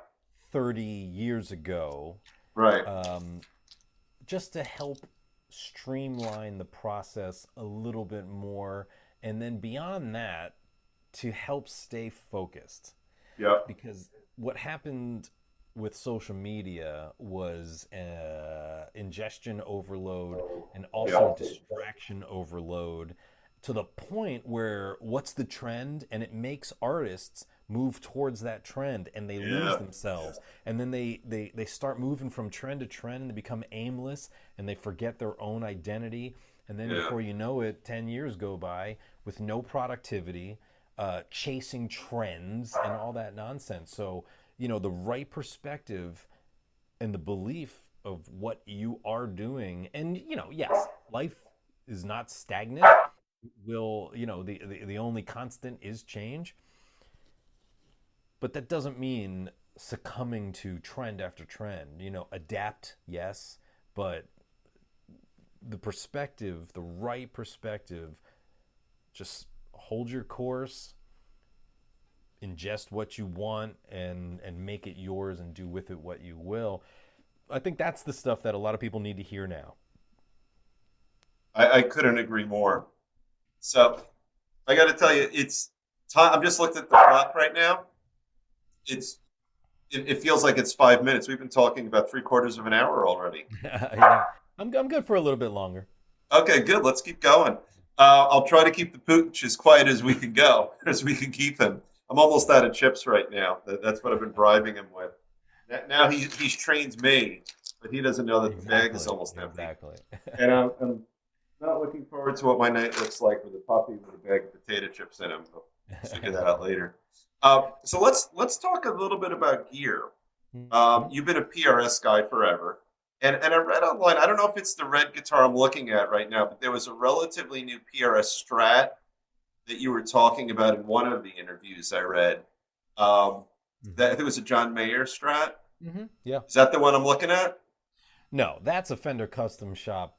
S2: 30 years ago,
S1: right.
S2: um, just to help streamline the process a little bit more, and then beyond that, to help stay focused.
S1: Yep.
S2: Because what happened with social media was ingestion overload and also
S1: Yep.
S2: distraction overload, to the point where what's the trend, and it makes artists move towards that trend and they lose
S1: Yeah.
S2: themselves. And then they start moving from trend to trend and they become aimless and they forget their own identity. And then
S1: Yeah.
S2: before you know it, 10 years go by with no productivity, chasing trends and all that nonsense. So, the right perspective and the belief of what you are doing. And, yes, life is not stagnant. Will, the only constant is change. But that doesn't mean succumbing to trend after trend. Adapt, yes, but the perspective, the right perspective, just hold your course, ingest what you want, and make it yours and do with it what you will. I think that's the stuff that a lot of people need to hear now.
S1: I couldn't agree more. So I got to tell you, it's time. I'm just looking at the clock right now. It's it feels like it's 5 minutes. We've been talking about three-quarters of an hour already.
S2: Yeah, I'm good for a little bit longer.
S1: Okay, good. Let's keep going. I'll try to keep the pooch as quiet as we can go, as we can keep him. I'm almost out of chips right now. That's what I've been bribing him with. Now he's trained me, but he doesn't know that the bag is
S2: Exactly,
S1: almost empty.
S2: exactly.
S1: And I'm not looking forward to what my night looks like with a puppy with a bag of potato chips in him. But we'll figure that out later. So let's talk a little bit about gear. You've been a PRS guy forever. And I read online, I don't know if it's the red guitar I'm looking at right now, but there was a relatively new PRS Strat that you were talking about in one of the interviews I read. Um, that I think it was a John Mayer Strat.
S2: Yeah.
S1: Is that the one I'm looking at?
S2: No, that's a Fender Custom Shop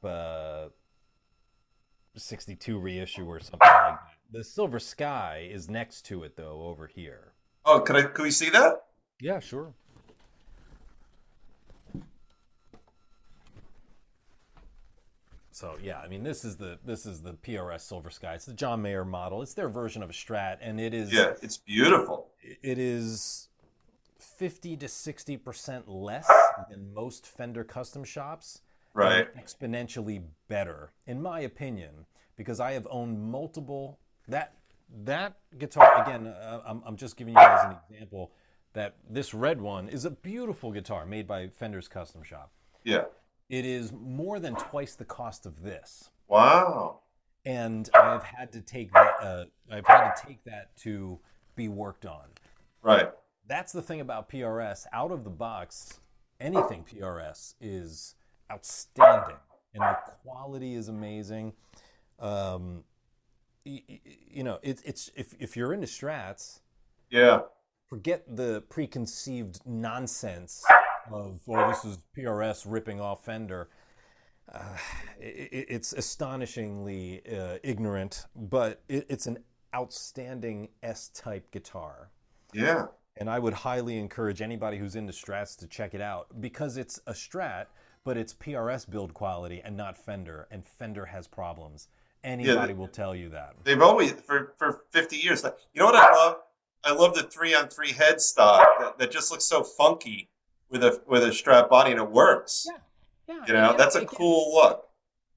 S2: 62 reissue or something like that. The Silver Sky is next to it though over here.
S1: Oh, could we see that?
S2: Yeah, sure. So yeah, I mean this is the PRS Silver Sky. It's the John Mayer model. It's their version of a Strat, and
S1: Yeah, it's beautiful.
S2: it is 50 to 60% less than most Fender custom shops and
S1: Right.
S2: exponentially better, in my opinion, because I have owned multiple that guitar again. I'm just giving you as an example that this red one is a beautiful guitar made by Fender's custom shop.
S1: Yeah.
S2: It is more than twice the cost of this,
S1: Wow.
S2: and I've had to take that. I've had to take that to be worked on.
S1: Right.
S2: That's the thing about PRS. Out of the box, anything PRS is outstanding, and the quality is amazing. Um, it's if you're into Strats,
S1: Yeah.
S2: forget the preconceived nonsense of this is PRS ripping off Fender. It's astonishingly ignorant, but it's an outstanding S-type guitar.
S1: Yeah.
S2: And I would highly encourage anybody who's into Strats to check it out because it's a Strat, but it's PRS build quality and not Fender, and Fender has problems.
S1: Yeah.
S2: Anybody will tell you that.
S1: They've always for 50 years. Like, you know what I love? I love the 3-on-3 headstock that just looks so funky with a strap body and it works.
S2: Yeah, yeah,
S1: You
S2: and
S1: know, that's a
S2: again,
S1: cool look.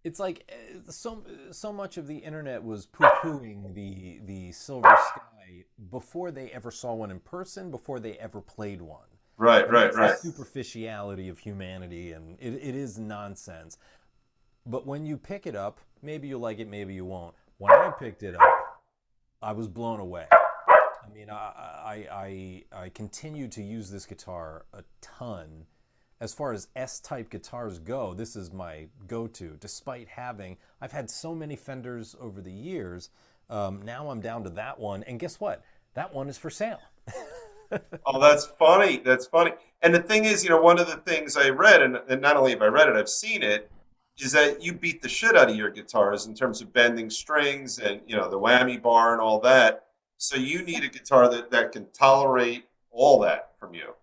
S2: it's like so much of the internet was poo-pooing the Silver Sky before they ever saw one in person, before they ever played one.
S1: Right,
S2: And
S1: right,
S2: that's the
S1: right.
S2: superficiality of humanity, and it is nonsense. But when you pick it up, maybe you'll like it, maybe you won't. When I picked it up, I was blown away. I mean, I continue to use this guitar a ton. As far as S-type guitars go, this is my go-to. Despite I've had so many Fenders over the years. Now I'm down to that one, and guess what? That one is for sale.
S1: Oh, that's funny. That's funny. And the thing is, one of the things I read, and not only have I read it, I've seen it, is that you beat the shit out of your guitars in terms of bending strings and, the whammy bar and all that. So you need a guitar that can tolerate all that from you.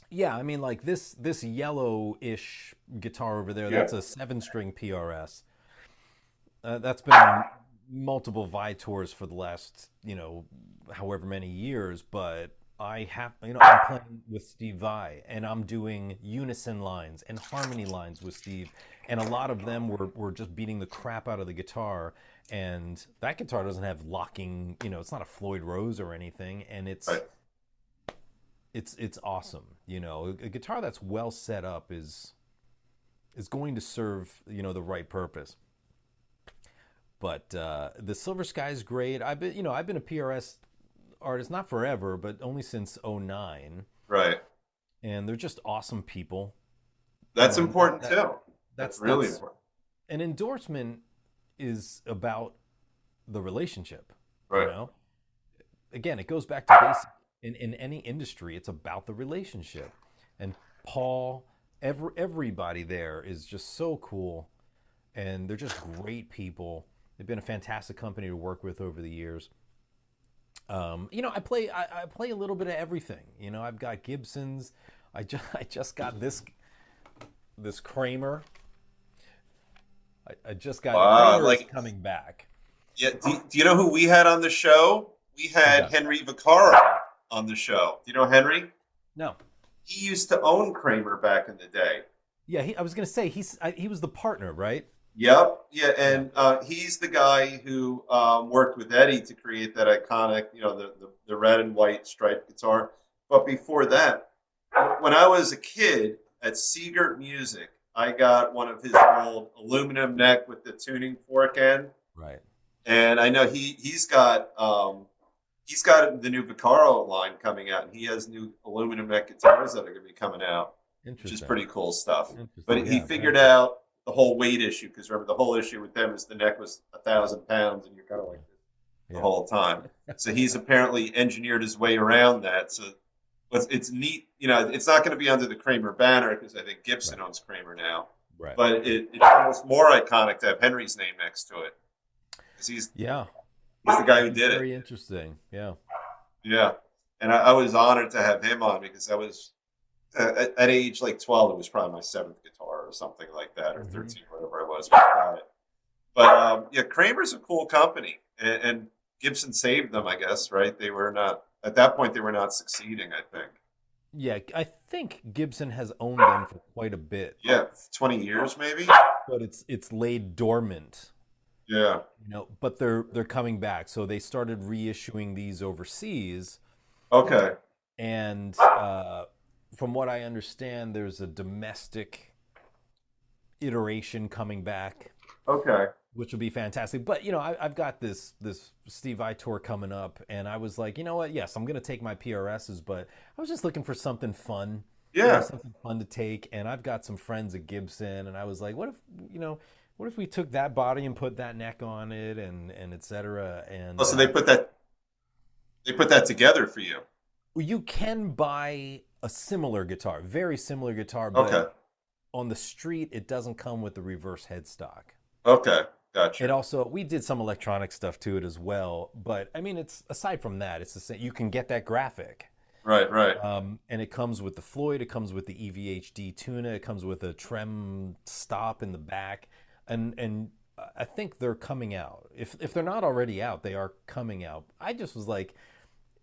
S2: Yeah, I mean, like this yellow-ish guitar over there.
S1: Yeah.
S2: That's a 7-string PRS. That's been on multiple Vi tours for the last, however many years. But I'm playing with Steve Vai, and I'm doing unison lines and harmony lines with Steve, and a lot of them were just beating the crap out of the guitar. And that guitar doesn't have locking, it's not a Floyd Rose or anything, and it's
S1: Right.
S2: it's awesome. You know, a guitar that's well set up is going to serve, you know, the right purpose. But the Silver Sky is great. I've been a PRS artist not forever, but only since '09,
S1: Right.
S2: and they're just awesome people. You
S1: That's
S2: know, and that,
S1: important
S2: that
S1: too. That's really
S2: that's
S1: important.
S2: an endorsement is about the relationship. You
S1: Right.
S2: know, again, it goes back to basic. In any industry, it's about the relationship. And Paul, everybody there is just so cool, and they're just great people. They've been a fantastic company to work with over the years. You know, I play a little bit of everything. You know, I've got Gibsons. I just got this Kramer. I just got
S1: Wow.
S2: Kramer is
S1: Like,
S2: coming back.
S1: yeah. Do you know who we had on the show? We
S2: Who's
S1: had
S2: that?
S1: Henry Vaccaro on the show. Do you know Henry?
S2: No.
S1: He used to own Kramer back in the day.
S2: Yeah, I was gonna say he was the partner, right?
S1: Yep. Yeah,
S2: Yeah.
S1: and he's the guy who worked with Eddie to create that iconic, the red and white striped guitar. But before that, when I was a kid at Seagert Music, I got one of his old aluminum neck with the tuning fork end,
S2: Right.
S1: and I know he's got the new Vaccaro line coming out, and he has new aluminum neck guitars that are going to be coming out, which is
S2: Interesting.
S1: pretty cool stuff.
S2: Interesting.
S1: But he
S2: Yeah.
S1: figured
S2: Very cool.
S1: out the whole weight issue because remember the whole issue with them is the neck was 1,000 pounds, and you're kind of like this the
S2: Yeah.
S1: whole time. So he's apparently engineered his way around that. So it's neat. You know, it's not going to be under the Kramer banner because I think Gibson
S2: Right.
S1: owns Kramer now.
S2: Right.
S1: But it's almost more iconic to have Henry's name next to it because
S2: Yeah.
S1: he's the guy who
S2: That's
S1: did it.
S2: very interesting. Yeah.
S1: Yeah, and I was honored to have him on because I was at age like 12. It was probably my seventh guitar or something like that, or
S2: Hmm.
S1: 13, whatever I was when I got it. But yeah, Kramer's a cool company, and Gibson saved them, I guess. Right? They were not at that point. They were not succeeding. I think.
S2: Yeah. I think Gibson has owned them for quite a bit,
S1: Yeah, 20 years maybe.
S2: but it's laid dormant.
S1: Yeah.
S2: You know, but they're coming back. So they started reissuing these overseas,
S1: Okay.
S2: and from what I understand, there's a domestic iteration coming back,
S1: Okay.
S2: which will be fantastic. But you know, I've got this Steve Vai tour coming up, and I was like, you know what? Yes, I'm gonna take my PRSs, but I was just looking for something fun, you know,
S1: Yeah.
S2: something fun to take. And I've got some friends at Gibson, and I was like, what if we took that body and put that neck on it, and et cetera.
S1: Oh,
S2: And
S1: so they put that together for you.
S2: you can buy a similar guitar, very similar guitar, but
S1: Okay.
S2: on the street it doesn't come with the reverse headstock.
S1: Okay.
S2: It
S1: Gotcha.
S2: also we did some electronic stuff to it as well, but I mean it's aside from that, it's the same. You can get that graphic,
S1: Right. Right.
S2: and it comes with the Floyd, it comes with the EVHD tuner, it comes with a trem stop in the back, and I think they're coming out. If they're not already out, they are coming out. I just was like,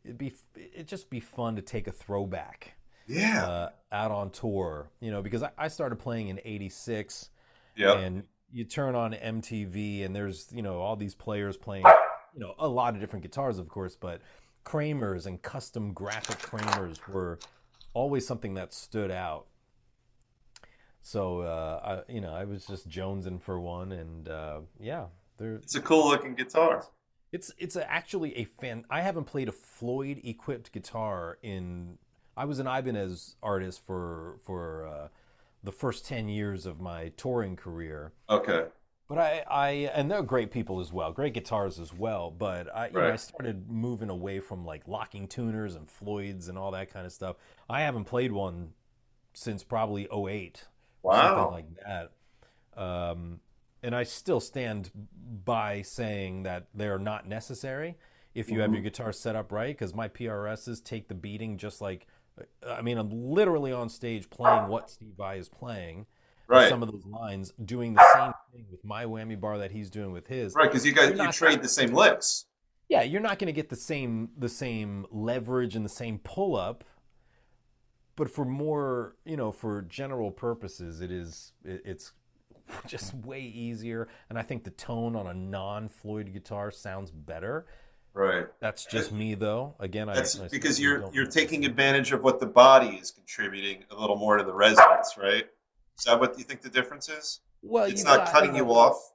S2: it'd just be fun to take a throwback
S1: Yeah.
S2: out on tour, you know, because I started playing in '86,
S1: Yep.
S2: and you turn on MTV and there's, you know, all these players playing, you know, a lot of different guitars, of course, but Kramers and custom graphic Kramers were always something that stood out. So, I was just jonesing for one, and yeah, they're
S1: It's a cool looking guitar.
S2: it's actually a fan. I haven't played a Floyd equipped guitar in. I was an Ibanez artist for the first 10 years of my touring career,
S1: Okay.
S2: but I and they're great people as well, great guitars as well. But I
S1: Right.
S2: started moving away from like locking tuners and Floyds and all that kind of stuff. I haven't played one since probably '08 or something
S1: Wow.
S2: like that. Um, and I still stand by saying that they're not necessary if you have your
S1: Hmm.
S2: guitar set up right, because my PRSs take the beating just like, I mean, I'm literally on stage playing what Steve Vai is playing with
S1: Right.
S2: some of those lines, doing the same thing with my whammy bar that he's doing with his.
S1: Right. Because you
S2: You're
S1: guys you
S2: not,
S1: trade the same licks.
S2: yeah, you're not going to get the same leverage and the same pull up, but for more, you know, for general purposes, it's just way easier. And I think the tone on a non Floyd guitar sounds better.
S1: Right.
S2: That's
S1: Uh,
S2: just me, though. Again,
S1: That's
S2: I
S1: because
S2: certainly don't
S1: you're
S2: know
S1: taking
S2: everything.
S1: advantage of what the body is contributing a little more to the resonance, right? Is that what you think the difference is?
S2: Well,
S1: It's
S2: you've
S1: not
S2: got,
S1: cutting you off.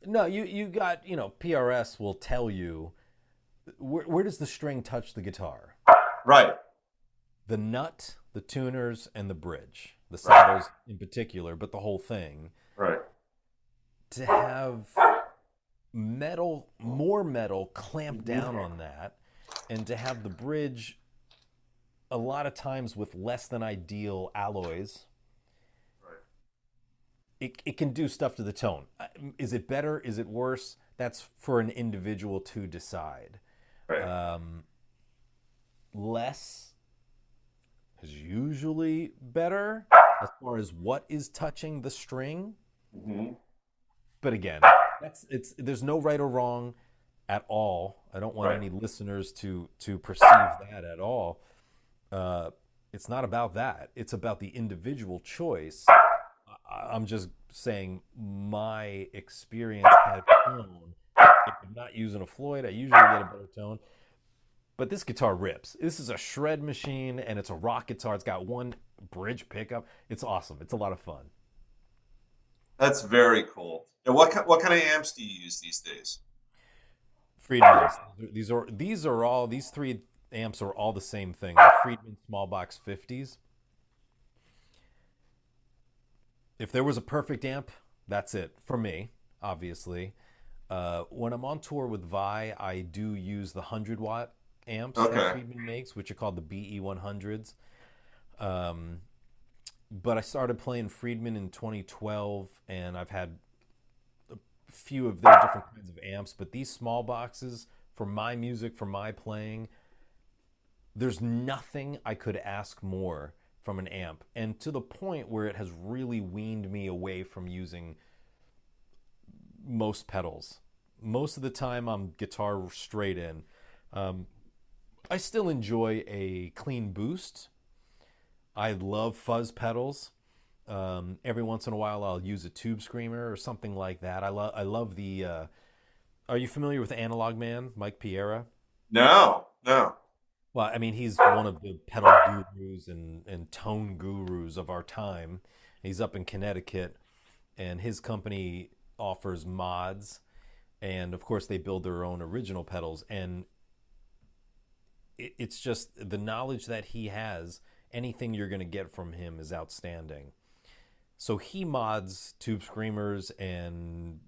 S2: no, you got, PRS will tell you where does the string touch the guitar?
S1: Right.
S2: The nut, the tuners, and the bridge. The
S1: Right.
S2: saddles in particular, but the whole thing.
S1: Right.
S2: To have more metal clamp
S1: Hmm.
S2: down on that, and to have the bridge a lot of times with less than ideal alloys,
S1: Right.
S2: it can do stuff to the tone. Is it better? Is it worse? That's for an individual to decide.
S1: Right.
S2: Um, Less is usually better as far as what is touching the string.
S1: Hmm.
S2: But again, there's no right or wrong at all. I don't want
S1: Right.
S2: any listeners to perceive that at all. Uh, it's not about that. It's about the individual choice. I'm just saying my experience has shown if I'm not using a Floyd, I usually get a better tone. But this guitar rips. This is a shred machine and it's a rock guitar. It's got one bridge pickup. It's awesome. It's a lot of fun.
S1: That's very cool. And what kind of amps do you use these days?
S2: Friedmans. These three amps are all the same thing. The Friedman small box 50s. If there was a perfect amp, that's it for me, obviously. When I'm on tour with Vai, I do use the 100-watt amps that
S1: Okay.
S2: Friedman makes, which are called the BE100s. Um, but I started playing Friedman in 2012, and I've had a few of their different kinds of amps. But these small boxes, for my music, for my playing, there's nothing I could ask more from an amp. And to the point where it has really weaned me away from using most pedals. Most of the time, I'm guitar straight in. Um, I still enjoy a clean boost. I love fuzz pedals. Every once in a while, I'll use a tube screamer or something like that. I love the. Are you familiar with Analog Man, Mike Piera?
S1: No. No.
S2: Well, I mean, he's one of the pedal gurus and tone gurus of our time. He's up in Connecticut, and his company offers mods, and of course, they build their own original pedals. And it's just the knowledge that he has. Anything you're going to get from him is outstanding. So he mods tube screamers and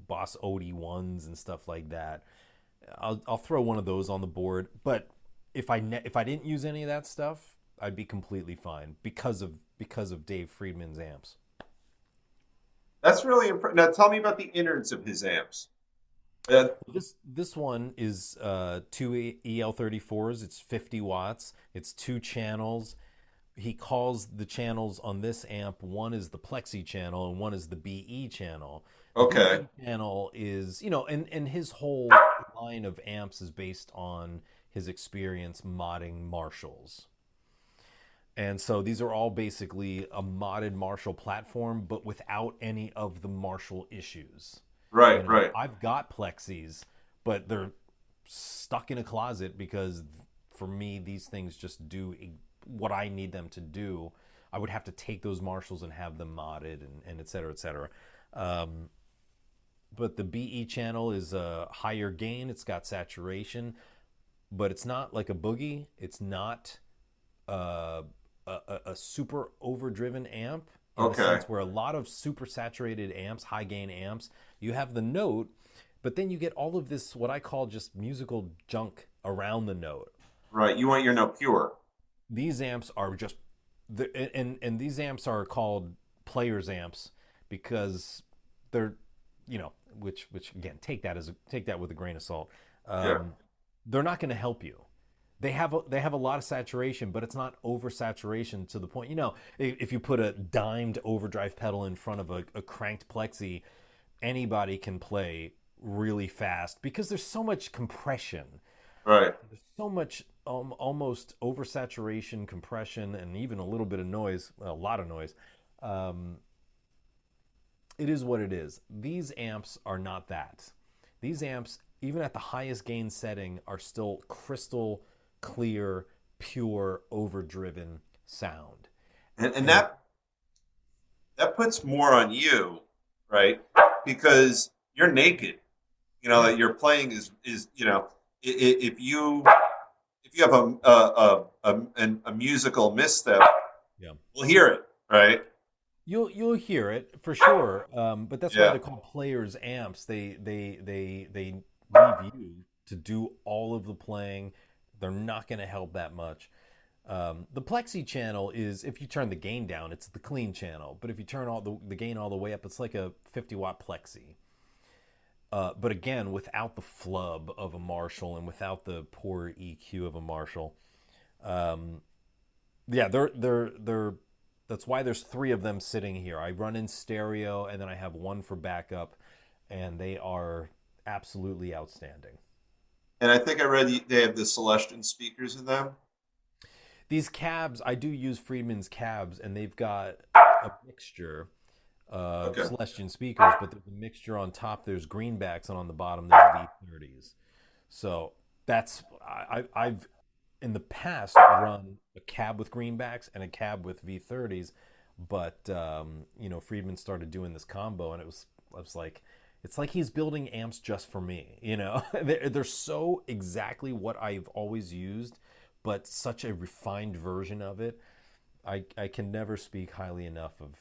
S2: Boss OD1s and stuff like that. I'll throw one of those on the board, but if I didn't use any of that stuff, I'd be completely fine because of Dave Friedman's amps.
S1: That's really impressive. Now tell me about the innards of his amps. Uh,
S2: This one is two EL34s. It's 50 watts. It's two channels. He calls the channels on this amp, one is the plexi channel and one is the BE channel. The
S1: okay.
S2: BE channel is, and his whole line of amps is based on his experience modding Marshalls. And so these are all basically a modded Marshall platform, but without any of the Marshall issues.
S1: Right. Right.
S2: I've got plexis, but they're stuck in a closet because for me, these things just do what I need them to do. I would have to take those Marshalls and have them modded and et cetera, et cetera. Um, but the BE channel is a higher gain. It's got saturation, but it's not like a boogie. It's not uh, a super overdriven amp in the
S1: Okay.
S2: sense where a lot of super saturated amps, high gain amps, you have the note, but then you get all of this, what I call just musical junk around the note.
S1: Right. You want your no pure.
S2: These amps are just, and these amps are called players amps because they're, which again, take that with a grain of salt.
S1: Yeah.
S2: Um, they're not going to help you. They have a lot of saturation, but it's not oversaturation to the point. If you put a dimed overdrive pedal in front of a cranked plexi, anybody can play really fast because there's so much compression.
S1: Right.
S2: There's so much almost oversaturation, compression, and even a little bit of noise, well, a lot of noise. Um, it is what it is. These amps are not that. These amps even at the highest gain setting, are still crystal clear, pure, overdriven sound.
S1: And
S2: And
S1: that puts more on you, right? Because you're naked. You know
S2: yeah,
S1: that you're playing is if you have a musical misstep,
S2: yeah.
S1: we'll hear it, right?
S2: You'll hear it for sure, but that's why
S1: Yeah.
S2: they're called players amps. They leave you to do all of the playing. They're not going to help that much. The plexi channel is if you turn the gain down, it's the clean channel. But if you turn all the gain all the way up, it's like a 50-watt plexi. But again, without the flub of a Marshall and without the poor EQ of a Marshall. Um, yeah, they're. That's why there's three of them sitting here. I run in stereo, and then I have one for backup, and they are absolutely outstanding.
S1: And I think I read they have the Celestion speakers in them.
S2: These cabs, I do use Friedman's cabs, and they've got a mixture of
S1: Okay.
S2: Celestion speakers, but there's a mixture on top. There's greenbacks, and on the bottom there's V30s. So that's I've in the past run a cab with greenbacks and a cab with V30s, but Friedman started doing this combo, and I was like, it's like he's building amps just for me. They're so exactly what I've always used, but such a refined version of it. I can never speak highly enough of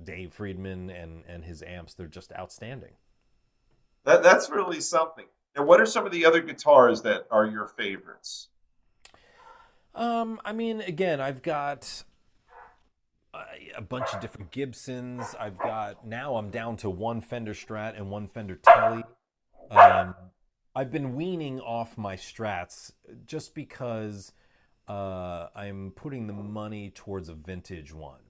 S2: Dave Friedman and his amps. They're just outstanding.
S1: That's really something. Now, what are some of the other guitars that are your favorites?
S2: I mean, again, I've got a bunch of different Gibsons. I've got now I'm down to one Fender Strat and one Fender Tele. Um, I've been weaning off my Strats just because I'm putting the money towards a vintage one.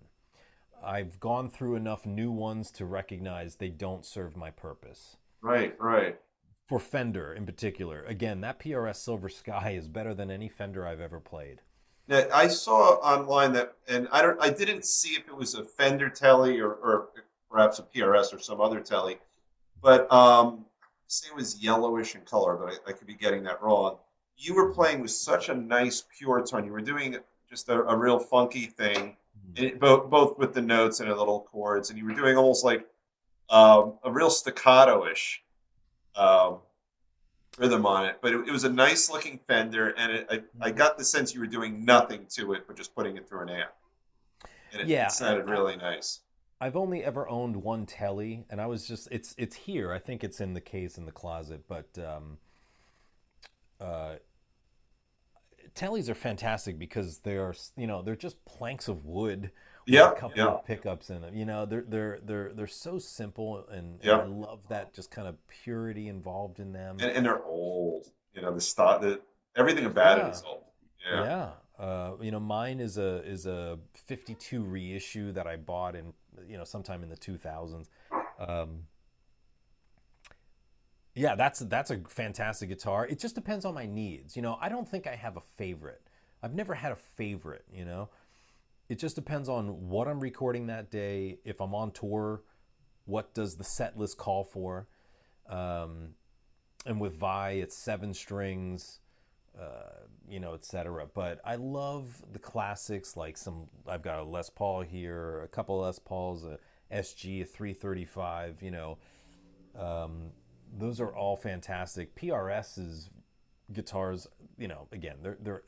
S2: I've gone through enough new ones to recognize they don't serve my purpose.
S1: Right, right.
S2: For Fender in particular, again, that PRS Silver Sky is better than any Fender I've ever played.
S1: Now, I saw online that, and I didn't see if it was a Fender Tele or perhaps a PRS or some other Tele, but say it was yellowish in color, but I could be getting that wrong. You were playing with such a nice pure tone. You were doing just a real funky thing, both with the notes and the little chords, and you were doing almost like a real staccato-ish um, rhythm on it. But it was a nice looking Fender, and I got the sense you were doing nothing to it, but just putting it through an amp, and it
S2: Yeah,
S1: sounded really nice.
S2: I've only ever owned one Telly, and I was just it's here. I think it's in the case in the closet, but uh, Tellys are fantastic because they're just planks of wood with a
S1: Yeah,
S2: couple
S1: yeah,
S2: of pickups in them. They're so simple, and I
S1: yeah.
S2: love that just kind of purity involved in them.
S1: And they're old. The stock, everything about it
S2: Yeah,
S1: is old. Yeah.
S2: yeah. Mine is a 52 reissue that I bought in sometime in the 2000s. Um, Yeah, that's a fantastic guitar. It just depends on my needs. I don't think I have a favorite. I've never had a favorite. It just depends on what I'm recording that day. If I'm on tour, what does the set list call for? Um, and with Vai, it's 7 strings, etc. But I love the classics like I've got a Les Paul here, a couple of Les Pauls, a SG, a 335, um, those are all fantastic. PRS's guitars, again,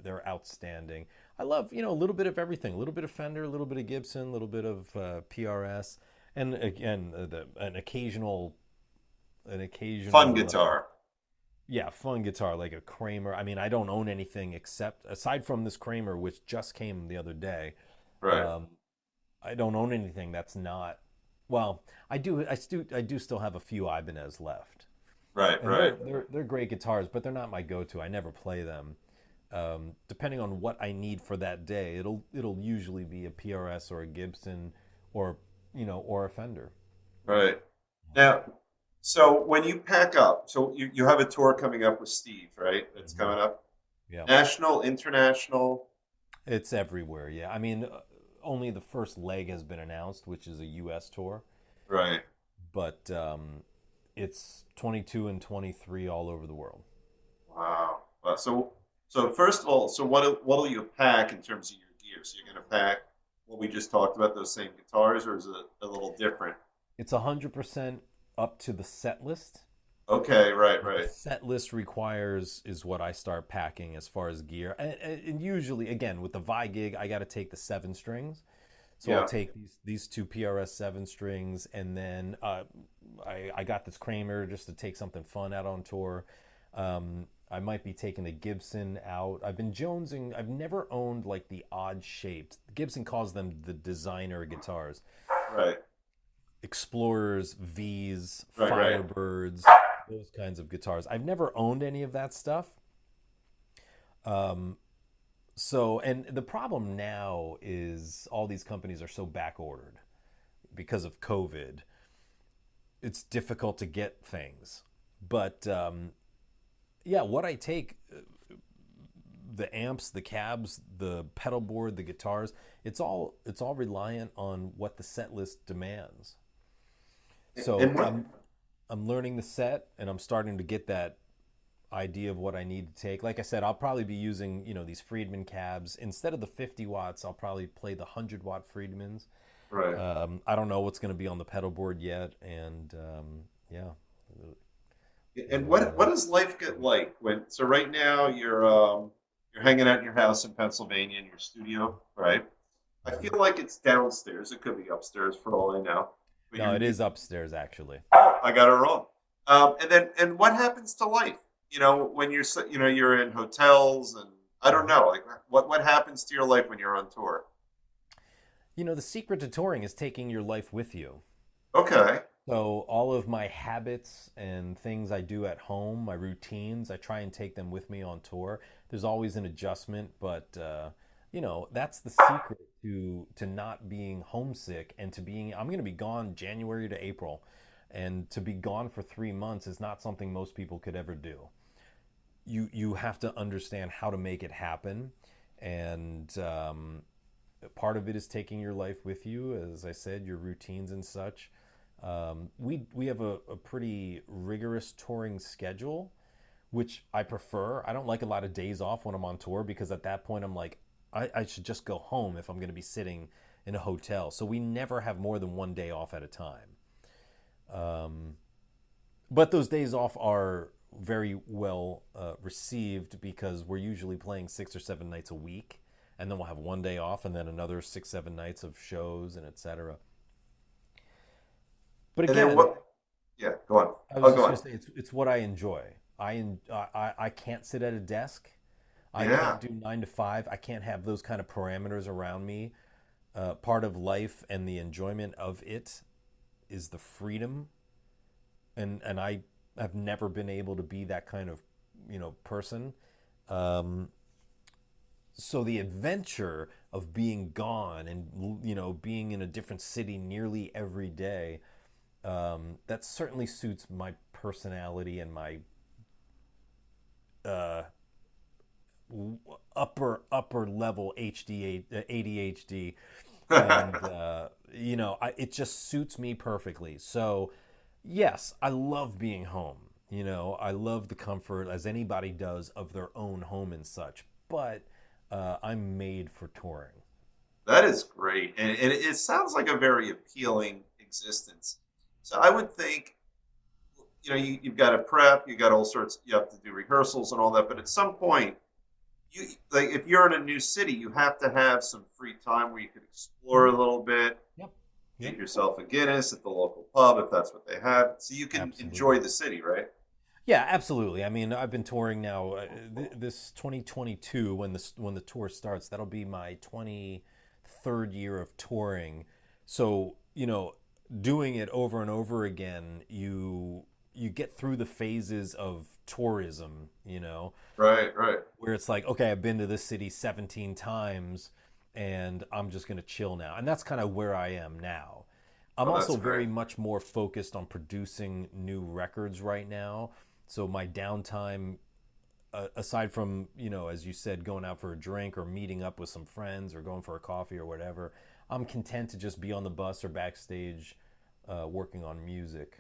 S2: they're outstanding. I love, a little bit of everything, a little bit of Fender, a little bit of Gibson, a little bit of PRS, and again, an
S1: Fun
S2: occasional,
S1: guitar.
S2: yeah, fun guitar like a Kramer. I mean, I don't own anything except aside from this Kramer, which just came the other day.
S1: Right.
S2: Um, I don't own anything that's not. Well, I do still have a few Ibanez left,
S1: Right.
S2: and
S1: Right.
S2: they're great guitars, but they're not my go-to. I never play them. Depending on what I need for that day, it'll usually be a PRS or a Gibson, or or a Fender.
S1: Right. Now, so when you pack up, so you have a tour coming up with Steve, right? That's
S2: Mhm.
S1: coming up.
S2: Yeah,
S1: National, international.
S2: it's everywhere. Yeah, I mean, only the first leg has been announced, which is a U.S. tour,
S1: Right.
S2: but It's 22 and 23 all over the world.
S1: Wow. So first of all, so what'll you pack in terms of your gear? So you're gonna pack what we just talked about, those same guitars, or is it a little different?
S2: It's 100% up to the set list.
S1: Okay, right,
S2: What the
S1: right.
S2: set list requires is what I start packing as far as gear. And usually, again, with the Vi gig, I got to take the seven strings. So I'll
S1: Yeah.
S2: take these two PRS seven strings, and then I got this Kramer just to take something fun out on tour. I might be taking the Gibson out. I've been jonesing. I've never owned like the odd shaped. Gibson calls them the designer guitars.
S1: Right.
S2: Explorers, V's,
S1: Right, right.
S2: Firebirds, those kinds of guitars. I've never owned any of that stuff. Um, and the problem now is all these companies are so back ordered because of COVID. It's difficult to get things. But yeah, what I take, the amps, the cabs, the pedal board, the guitars, it's all reliant on what the set list demands. So
S1: And what?
S2: I'm learning the set, and I'm starting to get that idea of what I need to take. Like I said, I'll probably be using these Friedman cabs instead of the 50 watts. I'll probably play the 100-watt Friedmans.
S1: Right.
S2: I don't know what's going to be on the pedal board yet, and yeah,
S1: And
S2: we'll
S1: what does life get like when? So right now you're hanging out in your house in Pennsylvania in your studio, right? I
S2: mhm.
S1: feel like it's downstairs. It could be upstairs for all I know. But
S2: No,
S1: you're
S2: it is upstairs actually.
S1: oh, I got it wrong. And what happens to life? When you're in hotels and I don't
S2: Mhm.
S1: know, like what happens to your life when you're on tour?
S2: The secret to touring is taking your life with you.
S1: Okay,
S2: So all of my habits and things I do at home, my routines, I try and take them with me on tour. There's always an adjustment, but that's the secret to not being homesick and to being. I'm going to be gone January to April, and to be gone for 3 months is not something most people could ever do. You have to understand how to make it happen, and part of it is taking your life with you, as I said, your routines and such. We have a pretty rigorous touring schedule, which I prefer. I don't like a lot of days off when I'm on tour because at that point I'm like, I should just go home if I'm going to be sitting in a hotel. So we never have more than one day off at a time. Um, but those days off are very well received because we're usually playing 6 or 7 nights a week, and then we'll have one day off, and then another 6, 7 nights of shows and etc. But
S1: and then
S2: again,
S1: what? Yeah, go on.
S2: I was
S1: Oh, go
S2: just going
S1: on.
S2: to say it's what I enjoy. I can't sit at a desk. I
S1: Yeah,
S2: can't do 9 to 5. I can't have those kind of parameters around me. Part of life and the enjoyment of it is the freedom, and I have never been able to be that kind of person. Um, so the adventure of being gone and being in a different city nearly every day, that certainly suits my personality and my uh, upper level ADHD, and it just suits me perfectly. So yes, I love being home. I love the comfort, as anybody does, of their own home and such. But I'm made for touring.
S1: that is great, and it sounds like a very appealing existence. So I would think, you've got to prep, you got all sorts, you have to do rehearsals and all that, but at some point, you like if you're in a new city, you have to have some free time where you could explore
S2: Mhm.
S1: a little bit,
S2: Yep.
S1: get
S2: Yep.
S1: yourself a Guinness at the local pub if that's what they have, so you can
S2: Absolutely.
S1: enjoy the city, right?
S2: Yeah, absolutely. I mean, I've been touring now. This 2022, when the tour starts, that'll be my 23rd year of touring. So doing it over and over again, you get through the phases of tourism.
S1: Right, right.
S2: Where it's like, okay, I've been to this city 17 times, and I'm just gonna chill now, and that's kind of where I am now. I'm
S1: Oh,
S2: also
S1: that's great.
S2: very much more focused on producing new records right now. So my downtime, aside from as you said, going out for a drink or meeting up with some friends or going for a coffee or whatever, I'm content to just be on the bus or backstage, working on music.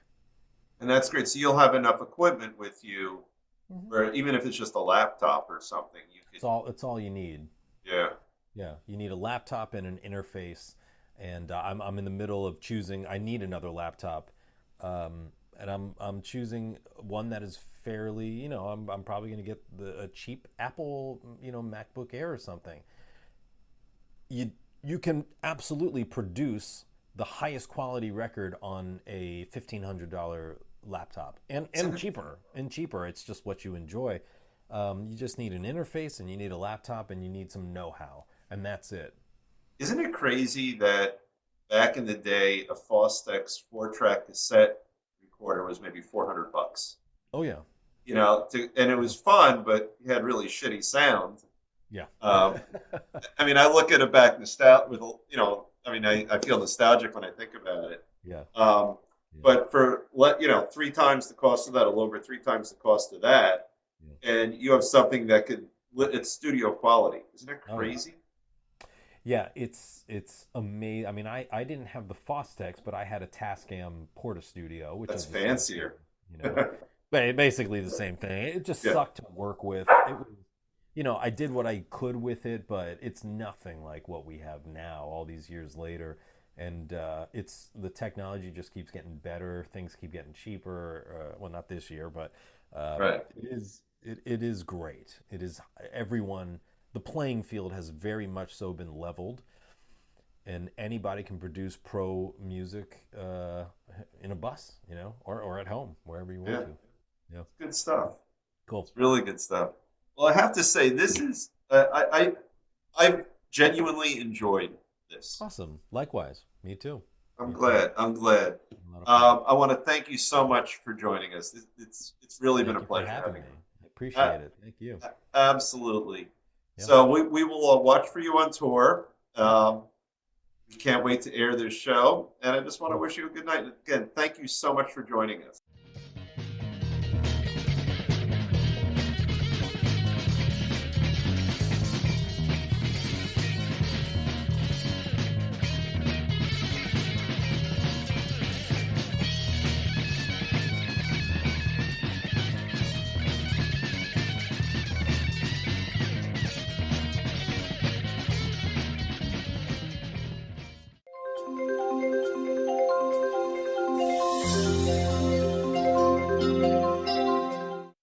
S1: And that's great. So you'll have enough equipment with you,
S2: Hmm.
S1: where even if it's just a laptop or something, you could.
S2: It's all you need.
S1: Yeah.
S2: Yeah, you need a laptop and an interface, and I'm in the middle of choosing. I need another laptop, and I'm choosing one that is fairly. I'm probably going to get a cheap Apple, MacBook Air or something. You can absolutely produce the highest quality record on a $1,500 laptop, and
S1: Isn't
S2: cheaper. It's just what you enjoy. You just need an interface, and you need a laptop, and you need some know-how, and that's it.
S1: isn't it crazy that back in the day, a Fostex 4-track cassette recorder was maybe $400?
S2: Oh yeah,
S1: And it was fun, but it had really shitty sound.
S2: yeah,
S1: Um, I mean, I look at it back nostalgic with, I mean, I feel nostalgic when I think about it.
S2: yeah,
S1: Um,
S2: yeah,
S1: but for 3 times the cost of that, a little over 3 times the cost of that,
S2: yeah.
S1: and you have something that it's studio quality. Isn't it
S2: Oh yeah,
S1: crazy?
S2: yeah. It's amazing. I mean, I didn't have the Fostex, but I had a Tascam Porta Studio, which
S1: That's
S2: is the same thing.
S1: fancier.
S2: You know, basically the same thing. It just
S1: Yeah,
S2: sucked to work with. It was, I did what I could with it, but it's nothing like what we have now, all these years later. And it's the technology just keeps getting better. Things keep getting cheaper. Well, not this year, but
S1: right.
S2: it is great. It is everyone. The playing field has very much so been leveled, and anybody can produce pro music in a bus, or at home, wherever you want
S1: Yeah,
S2: to. Yeah,
S1: good stuff.
S2: cool.
S1: It's really good stuff. Well, I have to say, this is I've genuinely enjoyed this.
S2: Awesome. Likewise. Me too.
S1: I'm
S2: Me too.
S1: glad. I'm glad.
S2: A lot of fun.
S1: I want to thank you so much for joining us. It's really been a
S2: Thank you for
S1: pleasure
S2: having
S1: having
S2: me.
S1: you.
S2: I
S1: Uh,
S2: appreciate it. Thank you.
S1: Absolutely.
S2: Yeah.
S1: So we will watch for you on tour.
S2: Yep.
S1: We can't wait to air this show, and I just want to
S2: Cool.
S1: wish you a good night. Again, thank you so much for joining us.